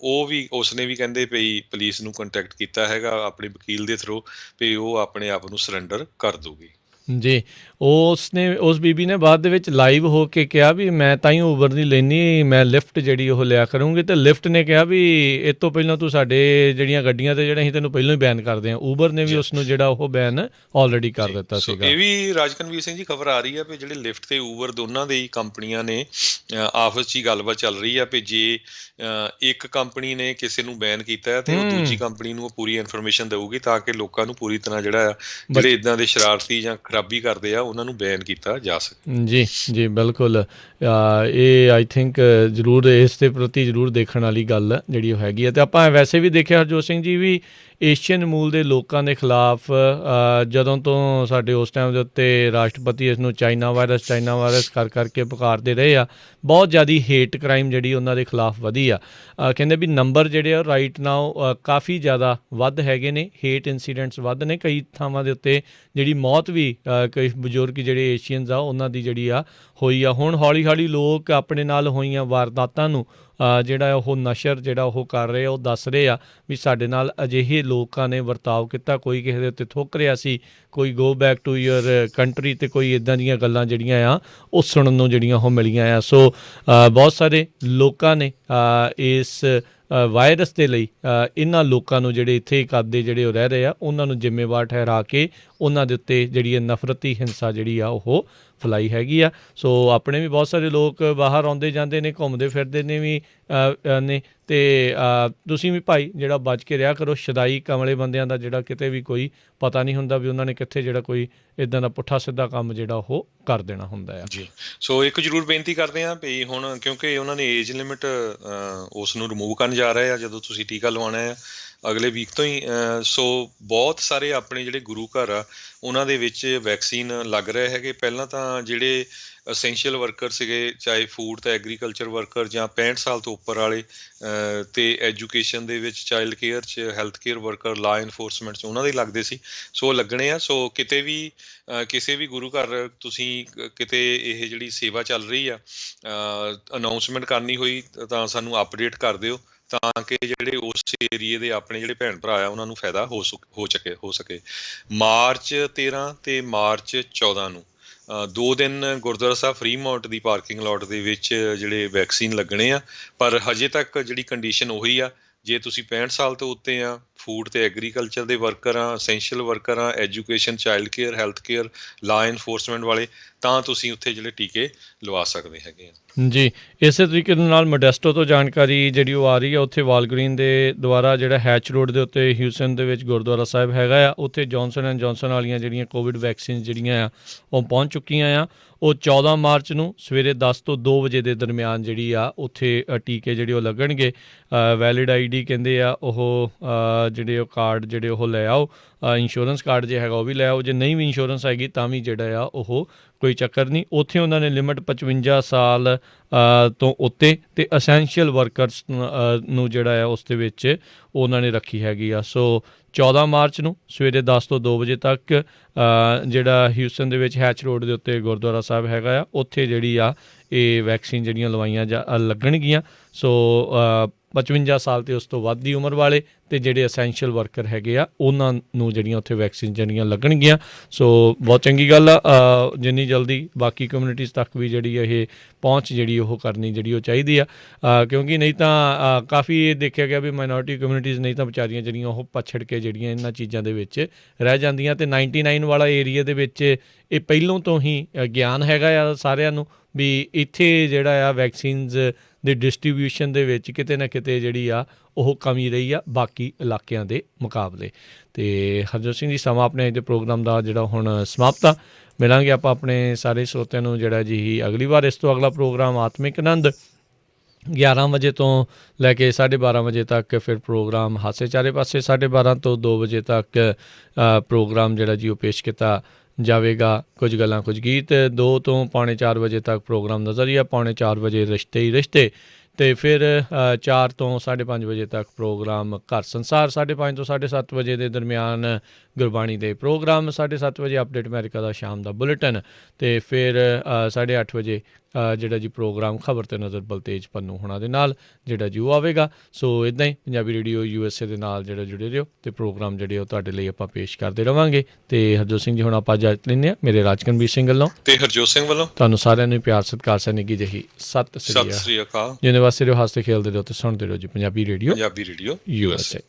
ਉਹ ਵੀ ਉਸਨੇ ਵੀ ਕਹਿੰਦੇ ਪਈ ਪੁਲਿਸ ਨੂੰ ਕੰਟੈਕਟ ਕੀਤਾ ਹੈਗਾ ਆਪਣੇ ਵਕੀਲ ਦੇ ਥਰੂ ਵੀ ਉਹ ਆਪਣੇ ਆਪ ਨੂੰ ਸਰੈਂਡਰ ਕਰ ਦੂਗੀ। ਜੀ, ਉਸ ਬੀਬੀ ਨੇ ਬਾਅਦ ਦੇ ਵਿੱਚ ਲਾਈਵ ਹੋ ਕੇ ਕਿਹਾ ਵੀ ਮੈਂ ਤਾਂ ਹੀ ਊਬਰ ਨਹੀਂ ਲੈਂਦੀ, ਮੈਂ ਲਿਫਟ ਜਿਹੜੀ ਉਹ ਲਿਆ ਕਰੂੰਗੀ। ਤੇ ਲਿਫਟ ਨੇ ਕਿਹਾ ਵੀ ਇਹ ਤੋਂ ਪਹਿਲਾਂ ਤੂੰ ਸਾਡੇ ਜਿਹੜੀਆਂ ਗੱਡੀਆਂ ਤੇ ਜਿਹੜਾ ਅਸੀਂ ਤੈਨੂੰ ਪਹਿਲਾਂ ਹੀ ਬੈਨ ਕਰਦੇ ਹਾਂ। ਊਬਰ ਨੇ ਵੀ ਉਸ ਨੂੰ ਜਿਹੜਾ ਉਹ ਬੈਨ ਆਲਰੇਡੀ ਕਰ ਦਿੱਤਾ ਸੀਗਾ। ਇਹ ਵੀ ਰਾਜਕਨਵੀਰ ਸਿੰਘ ਜੀ ਖਬਰ ਆ ਰਹੀ ਹੈ ਵੀ ਜਿਹੜੇ ਲਿਫਟ ਤੇ ਊਬਰ ਦੋਨਾਂ ਦੇ ਹੀ ਕੰਪਨੀਆਂ ਨੇ ਆਪਸ 'ਚ ਹੀ ਗੱਲਬਾਤ ਚੱਲ ਰਹੀ ਆ ਵੀ ਜੇ ਇੱਕ ਕੰਪਨੀ ਨੇ ਕਿਸੇ ਨੂੰ ਬੈਨ ਕੀਤਾ ਹੈ ਤੇ ਉਹ ਦੂਜੀ ਕੰਪਨੀ ਨੂੰ ਪੂਰੀ ਇਨਫੋਰਮੇਸ਼ਨ ਦੇਊਗੀ ਤਾਂ ਕਿ ਲੋਕਾਂ ਨੂੰ ਪੂਰੀ ਤਰ੍ਹਾਂ ਜਿਹੜਾ ਜਿਹੜੇ ਇਦਾਂ ਦੇ ਸ਼ਰਾਰਤੀ ਜਾਂ ਖਰਾਬੀ ਕਰਦੇ ਆ ਉਹਨਾਂ ਨੂੰ ਬੈਨ ਕੀਤਾ ਜਾ ਸਕੇ। ਜੀ ਜੀ, ਬਿਲਕੁਲ। ਇਹ ਆਈ ਥਿੰਕ ਜ਼ਰੂਰ ਇਸ ਦੇ ਪ੍ਰਤੀ ਜ਼ਰੂਰ ਦੇਖਣ ਵਾਲੀ ਗੱਲ ਜਿਹੜੀ ਉਹ ਹੈਗੀ ਹੈ। ਅਤੇ ਆਪਾਂ ਵੈਸੇ ਵੀ ਦੇਖਿਆ ਹਰਜੋਤ ਸਿੰਘ ਜੀ ਵੀ ਏਸ਼ੀਅਨ ਮੂਲ ਦੇ ਲੋਕਾਂ ਦੇ ਖਿਲਾਫ ਜਦੋਂ ਤੋਂ ਸਾਡੇ ਉਸ ਟਾਈਮ ਦੇ ਉੱਤੇ ਰਾਸ਼ਟਰਪਤੀ ਇਸ ਨੂੰ ਚਾਈਨਾ ਵਾਇਰਸ ਕਰ ਕਰਕੇ ਪੁਕਾਰਦੇ ਰਹੇ ਆ, ਬਹੁਤ ਜ਼ਿਆਦਾ ਹੇਟ ਕ੍ਰਾਈਮ ਜਿਹੜੀ ਉਹਨਾਂ ਦੇ ਖਿਲਾਫ ਵਧੀ ਆ। ਕਹਿੰਦੇ ਵੀ ਨੰਬਰ ਜਿਹੜੇ ਆ ਰਾਈਟ ਨਾਓ ਕਾਫੀ ਜ਼ਿਆਦਾ ਵੱਧ ਹੈਗੇ ਨੇ, ਹੇਟ ਇੰਸੀਡੈਂਟਸ ਵੱਧ ਨੇ। ਕਈ ਥਾਵਾਂ ਦੇ ਉੱਤੇ ਜਿਹੜੀ ਮੌਤ ਵੀ ਕਈ ਬਜ਼ੁਰਗ ਜਿਹੜੇ ਏਸ਼ੀਅਨਸ ਆ ਉਹਨਾਂ ਦੀ ਜਿਹੜੀ ਆ ਹੋਈ ਆ। ਹੁਣ ਹੌਲੀ ਹੌਲੀ ਲੋਕ ਆਪਣੇ ਨਾਲ ਹੋਈਆਂ ਵਾਰਦਾਤਾਂ ਨੂੰ ਜਿਹੜਾ ਉਹ ਨਸ਼ਰ ਜਿਹੜਾ ਉਹ ਕਰ ਰਹੇ ਆ, ਉਹ ਦੱਸ ਰਹੇ ਆ ਵੀ ਸਾਡੇ ਨਾਲ ਅਜਿਹੇ ਲੋਕਾਂ ਨੇ ਵਰਤਾਓ ਕੀਤਾ, ਕੋਈ ਕਿਸੇ ਦੇ ਉੱਤੇ ਥੁੱਕ ਰਿਹਾ ਸੀ, ਕੋਈ go back to your country, ਅਤੇ ਕੋਈ ਇੱਦਾਂ ਦੀਆਂ ਗੱਲਾਂ ਜਿਹੜੀਆਂ ਆ ਉਹ ਸੁਣਨ ਨੂੰ ਜਿਹੜੀਆਂ ਉਹ ਮਿਲੀਆਂ ਆ। ਸੋ ਬਹੁਤ ਸਾਰੇ ਲੋਕਾਂ ਨੇ ਇਸ ਵਾਇਰਸ ਦੇ ਲਈ ਇਹਨਾਂ ਲੋਕਾਂ ਨੂੰ ਜਿਹੜੇ ਇੱਥੇ ਕਰਦੇ ਜਿਹੜੇ ਉਹ ਰਹਿ ਰਹੇ ਆ ਉਹਨਾਂ ਨੂੰ ਜ਼ਿੰਮੇਵਾਰ ਠਹਿਰਾ ਕੇ ਉਹਨਾਂ ਦੇ ਉੱਤੇ ਜਿਹੜੀ ਇਹ ਨਫ਼ਰਤੀ ਹਿੰਸਾ ਜਿਹੜੀ ਆ ਉਹ ਫੈਲਾਈ ਹੈਗੀ ਆ। ਸੋ ਆਪਣੇ ਵੀ ਬਹੁਤ ਸਾਰੇ ਲੋਕ ਬਾਹਰ ਆਉਂਦੇ ਜਾਂਦੇ ਨੇ, ਘੁੰਮਦੇ ਫਿਰਦੇ ਨੇ ਵੀ ਨੇ। ਅਤੇ ਤੁਸੀਂ ਵੀ ਭਾਈ ਜਿਹੜਾ ਬਚ ਕੇ ਰਿਹਾ ਕਰੋ, ਸ਼ਦਾਈ ਕਮਲੇ ਬੰਦਿਆਂ ਦਾ ਜਿਹੜਾ ਕਿਤੇ ਵੀ ਕੋਈ ਪਤਾ ਨਹੀਂ ਹੁੰਦਾ ਵੀ ਉਹਨਾਂ ਨੇ ਕਿੱਥੇ ਜਿਹੜਾ ਕੋਈ ਇੱਦਾਂ ਦਾ ਪੁੱਠਾ ਸਿੱਧਾ ਕੰਮ ਜਿਹੜਾ ਉਹ ਕਰ ਦੇਣਾ ਹੁੰਦਾ ਆ। ਜੀ, ਸੋ ਇੱਕ ਜ਼ਰੂਰ ਬੇਨਤੀ ਕਰਦੇ ਹਾਂ ਵੀ ਹੁਣ ਕਿਉਂਕਿ ਉਹਨਾਂ ਨੇ ਏਜ ਲਿਮਿਟ ਉਸ ਨੂੰ ਰਿਮੂਵ ਕਰਨ ਜਾ ਰਹੇ ਆ ਜਦੋਂ ਤੁਸੀਂ ਟੀਕਾ ਲਵਾਉਣਾ ਆ ਅਗਲੇ ਵੀਕ ਤੋਂ ਹੀ। ਸੋ ਬਹੁਤ ਸਾਰੇ ਆਪਣੇ ਜਿਹੜੇ ਗੁਰੂ ਘਰ ਆ ਉਹਨਾਂ ਦੇ ਵਿੱਚ ਵੈਕਸੀਨ ਲੱਗ ਰਹੇ ਹੈਗੇ। ਪਹਿਲਾਂ ਤਾਂ ਜਿਹੜੇ ਅਸੈਂਸ਼ੀਅਲ ਵਰਕਰ ਸੀਗੇ, ਚਾਹੇ ਫੂਡ ਤੇ ਐਗਰੀਕਲਚਰ ਵਰਕਰ ਜਾਂ 65 ਸਾਲ ਤੋਂ ਉੱਪਰ ਵਾਲੇ, ਤੇ ਐਜੂਕੇਸ਼ਨ ਦੇ ਵਿੱਚ ਚਾਈਲਡ ਕੇਅਰ 'ਚ ਹੈਲਥ ਕੇਅਰ ਵਰਕਰ, ਲਾ ਇਨਫੋਰਸਮੈਂਟ 'ਚ ਉਹਨਾਂ ਦੇ ਲੱਗਦੇ ਸੀ। ਸੋ ਲੱਗਣੇ ਆ। ਸੋ ਕਿਤੇ ਵੀ ਕਿਸੇ ਵੀ ਗੁਰੂ ਘਰ ਤੁਸੀਂ ਕਿਤੇ ਇਹ ਜਿਹੜੀ ਸੇਵਾ ਚੱਲ ਰਹੀ ਆ ਅਨਾਊਂਸਮੈਂਟ ਕਰਨੀ ਹੋਈ ਤਾਂ ਸਾਨੂੰ ਅਪਡੇਟ ਕਰ ਦਿਓ ਤਾਂ ਕਿ ਜਿਹੜੇ ਉਸ ਏਰੀਏ ਦੇ ਆਪਣੇ ਜਿਹੜੇ ਭੈਣ ਭਰਾ ਆ ਉਹਨਾਂ ਨੂੰ ਫਾਇਦਾ ਹੋ ਸਕੇ। ਮਾਰਚ 13 ਤੇ ਮਾਰਚ 14 ਨੂੰ 2 ਦਿਨ ਗੁਰਦੁਆਰਾ ਸਾਹਿਬ ਫਰੀਮਾਉਂਟ ਦੀ ਪਾਰਕਿੰਗ ਲੋਟ ਦੇ ਵਿੱਚ ਜਿਹੜੇ ਵੈਕਸੀਨ ਲੱਗਣੇ ਆ। ਪਰ ਹਜੇ ਤੱਕ ਜਿਹੜੀ ਕੰਡੀਸ਼ਨ ਉਹੀ ਆ, ਜੇ ਤੁਸੀਂ 65 ਸਾਲ ਤੋਂ ਉੱਤੇ ਆ, ਫੂਡ ਤੇ ਐਗਰੀਕਲਚਰ ਦੇ ਵਰਕਰ ਆ, ਅਸੈਂਸ਼ੀਅਲ ਵਰਕਰ ਆ, education, child care, health care, ਲਾ ਇਨਫੋਰਸਮੈਂਟ ਵਾਲੇ, ਤਾਂ ਤੁਸੀਂ ਉੱਥੇ ਜਿਹੜੇ ਟੀਕੇ ਲਵਾ ਸਕਦੇ ਹੈਗੇ ਆ। ਜੀ, ਇਸੇ ਤਰੀਕੇ ਦੇ ਨਾਲ ਮੋਡੈਸਟੋ ਤੋਂ ਜਾਣਕਾਰੀ ਜਿਹੜੀ ਉਹ ਆ ਰਹੀ ਆ, ਉੱਥੇ ਵਾਲਗ੍ਰੀਨ ਦੇ ਦੁਆਰਾ ਜਿਹੜਾ ਹੈਚ ਰੋਡ ਦੇ ਉੱਤੇ ਹਿਊਸਟਨ ਦੇ ਵਿੱਚ ਗੁਰਦੁਆਰਾ ਸਾਹਿਬ ਹੈਗਾ ਆ, ਉੱਥੇ ਜੌਨਸਨ ਵਾਲੀਆਂ ਜਿਹੜੀਆਂ ਕੋਵਿਡ ਵੈਕਸੀਨ ਜਿਹੜੀਆਂ ਆ ਉਹ ਪਹੁੰਚ ਚੁੱਕੀਆਂ ਆ। ਉਹ 14 ਮਾਰਚ ਨੂੰ ਸਵੇਰੇ 10 ਤੋਂ 2 ਵਜੇ ਦੇ ਦਰਮਿਆਨ ਜਿਹੜੀ ਆ ਉੱਥੇ ਟੀਕੇ ਜਿਹੜੇ ਉਹ ਲੱਗਣਗੇ। ਵੈਲਿਡ ID ਕਹਿੰਦੇ ਆ ਉਹ ਜਿਹੜੇ ਉਹ ਕਾਰਡ ਜਿਹੜੇ ਉਹ ਲੈ ਆਓ, ਇੰਸ਼ੋਰੈਂਸ ਕਾਰਡ ਜੇ ਹੈਗਾ ਉਹ ਵੀ ਲੈ ਆਓ, ਜੇ ਨਹੀਂ ਵੀ ਇੰਸ਼ੋਰੈਂਸ ਹੈਗੀ ਤਾਂ ਵੀ ਜਿਹੜਾ ਆ ਉਹ ਕੋਈ ਚੱਕਰ ਨਹੀਂ। ਉੱਥੇ ਉਹਨਾਂ ਨੇ ਲਿਮਿਟ 55 ਸਾਲ ਤੋਂ ਉੱਤੇ ਅਤੇ ਅਸੈਂਸ਼ੀਅਲ ਵਰਕਰਸ ਨੂੰ ਜਿਹੜਾ ਆ ਉਸ ਦੇ ਵਿੱਚ ਉਹਨਾਂ ਨੇ ਰੱਖੀ ਹੈਗੀ ਆ। ਸੋ 14 ਮਾਰਚ ਨੂੰ ਸਵੇਰੇ 10 ਤੋਂ 2 ਵਜੇ ਤੱਕ ਜਿਹੜਾ ਹਿਊਸਟਨ ਦੇ ਵਿੱਚ ਹੈਚ ਰੋਡ ਦੇ ਉੱਤੇ ਗੁਰਦੁਆਰਾ ਸਾਹਿਬ ਹੈਗਾ ਆ, ਉੱਥੇ ਜਿਹੜੀ ਆ ਇਹ ਵੈਕਸੀਨ ਜਿਹੜੀਆਂ ਲਵਾਈਆਂ ਲੱਗਣਗੀਆਂ। ਸੋ 55 ਸਾਲ ਅਤੇ ਉਸ ਤੋਂ ਵੱਧ ਦੀ ਉਮਰ ਵਾਲੇ ਤੇ ਜਿਹੜੇ ਐਸੈਂਸ਼ੀਅਲ ਵਰਕਰ ਹੈਗੇ ਆ ਉਹਨਾਂ ਨੂੰ ਜਿਹੜੀਆਂ ਉੱਥੇ ਵੈਕਸੀਨ ਜਿਹੜੀਆਂ ਲੱਗਣਗੀਆਂ। ਸੋ ਬਹੁਤ ਚੰਗੀ ਗੱਲ ਆ, ਜਿੰਨੀ ਜਲਦੀ ਬਾਕੀ ਕਮਿਊਨਿਟੀਜ਼ ਤੱਕ ਵੀ ਜਿਹੜੀ ਇਹ ਪਹੁੰਚ ਜਿਹੜੀ ਉਹ ਕਰਨੀ ਜਿਹੜੀ ਉਹ ਚਾਹੀਦੀ ਆ, ਕਿਉਂਕਿ ਨਹੀਂ ਤਾਂ ਕਾਫੀ ਇਹ ਦੇਖਿਆ ਗਿਆ ਵੀ ਮਾਈਨੋਰਿਟੀ ਕਮਿਊਨਿਟੀਜ਼ ਨਹੀਂ ਤਾਂ ਵਿਚਾਰੀਆਂ ਜਿਹੜੀਆਂ ਉਹ ਪਛੜ ਕੇ ਜਿਹੜੀਆਂ ਇਹਨਾਂ ਚੀਜ਼ਾਂ ਦੇ ਵਿੱਚ ਰਹਿ ਜਾਂਦੀਆਂ। ਤੇ 99 ਵਾਲਾ ਏਰੀਆ ਦੇ ਵਿੱਚ ਇਹ ਪਹਿਲੋਂ ਤੋਂ ਹੀ ਗਿਆਨ ਹੈਗਾ ਆ ਸਾਰਿਆਂ ਨੂੰ ਵੀ ਇੱਥੇ ਜਿਹੜਾ ਆ ਵੈਕਸੀਨਜ਼ ਦੀ ਡਿਸਟਰੀਬਿਊਸ਼ਨ ਦੇ ਵਿੱਚ ਕਿਤੇ ਨਾ ਕਿਤੇ ਜਿਹੜੀ ਆ ਉਹ ਕਮੀ ਰਹੀ ਆ ਬਾਕੀ ਇਲਾਕਿਆਂ ਦੇ ਮੁਕਾਬਲੇ। ਤੇ ਹਰਜੋਤ ਸਿੰਘ ਜੀ, ਸਮਾਂ ਆਪਣੇ ਅੱਜ ਦੇ ਪ੍ਰੋਗਰਾਮ ਦਾ ਜਿਹੜਾ ਹੁਣ ਸਮਾਪਤ ਆ। ਮਿਲਾਂਗੇ ਆਪਾਂ ਆਪਣੇ ਸਾਰੇ ਸਰੋਤਿਆਂ ਨੂੰ ਜਿਹੜਾ ਜੀ ਅਗਲੀ ਵਾਰ। ਇਸ ਤੋਂ ਅਗਲਾ ਪ੍ਰੋਗਰਾਮ ਆਤਮਿਕ ਆਨੰਦ 11 ਵਜੇ ਤੋਂ ਲੈ ਕੇ 12:30 ਵਜੇ ਤੱਕ, ਫਿਰ ਪ੍ਰੋਗਰਾਮ ਹਾਸੇ ਚਾਰੇ ਪਾਸੇ 12:30 ਤੋਂ 2 ਵਜੇ ਤੱਕ ਪ੍ਰੋਗਰਾਮ ਜਿਹੜਾ ਜੀ ਉਹ ਪੇਸ਼ ਕੀਤਾ ਜਾਵੇਗਾ। ਕੁਝ ਗੱਲਾਂ ਕੁਝ ਗੀਤ। 2 ਤੋਂ ਪੌਣੇ 4 ਵਜੇ ਤੱਕ ਪ੍ਰੋਗਰਾਮ ਨਜ਼ਰੀਆ, ਪੌਣੇ 4 ਵਜੇ ਰਿਸ਼ਤੇ ਹੀ ਰਿਸ਼ਤੇ, ਅਤੇ ਫਿਰ 4 ਤੋਂ 5:30 ਵਜੇ ਤੱਕ ਪ੍ਰੋਗਰਾਮ ਘਰ ਸੰਸਾਰ, 5:30 ਤੋਂ 7:30 ਵਜੇ ਦੇ ਦਰਮਿਆਨ ਗੁਰਬਾਣੀ ਦੇ ਪ੍ਰੋਗਰਾਮ, 7:30 ਵਜੇ ਅਪਡੇਟ ਅਮਰੀਕਾ ਦਾ ਸ਼ਾਮ ਦਾ ਬੁਲੇਟਿਨ, ਅਤੇ ਫਿਰ 8:30 ਵਜੇ ਜਿਹੜਾ ਜੀ ਪ੍ਰੋਗਰਾਮ ਖਬਰ ਤੇ ਨਜ਼ਰ ਬਲਤੇਜ ਪੰਨੂ ਹੋਣਾ ਦੇ ਨਾਲ ਜਿਹੜਾ ਜੀ ਉਹ ਆਵੇਗਾ। ਸੋ ਇੱਦਾਂ ਹੀ ਪੰਜਾਬੀ ਰੇਡੀਓ USA ਦੇ ਨਾਲ ਜਿਹੜਾ ਜੁੜੇ ਰਹੋ, ਅਤੇ ਪ੍ਰੋਗਰਾਮ ਜਿਹੜੇ ਉਹ ਤੁਹਾਡੇ ਲਈ ਆਪਾਂ ਪੇਸ਼ ਕਰਦੇ ਰਹਾਂਗੇ। ਅਤੇ ਹਰਜੋਤ ਸਿੰਘ ਜੀ, ਹੁਣ ਆਪਾਂ ਇਜਾਜ਼ਤ ਲੈਂਦੇ ਹਾਂ। ਮੇਰੇ ਰਾਜਕਨਵੀਰ ਸਿੰਘ ਵੱਲੋਂ ਤੇ ਹਰਜੋਤ ਸਿੰਘ ਵੱਲੋਂ ਤੁਹਾਨੂੰ ਸਾਰਿਆਂ ਨੂੰ ਪਿਆਰ ਸਤਿਕਾਰ ਸਨੇਗੀ ਜਿਹੀ ਸਤਿ ਸ੍ਰੀ ਅਕਾਲ। ਅਕਾਲ। ਜਿਹਦੇ ਵਾਸਤੇ ਰਹੋ, ਹੱਸਦੇ ਖੇਲਦੇ ਰਹੋ ਤੇ ਸੁਣਦੇ ਰਹੋ ਜੀ ਪੰਜਾਬੀ ਰੇਡੀਓ USA।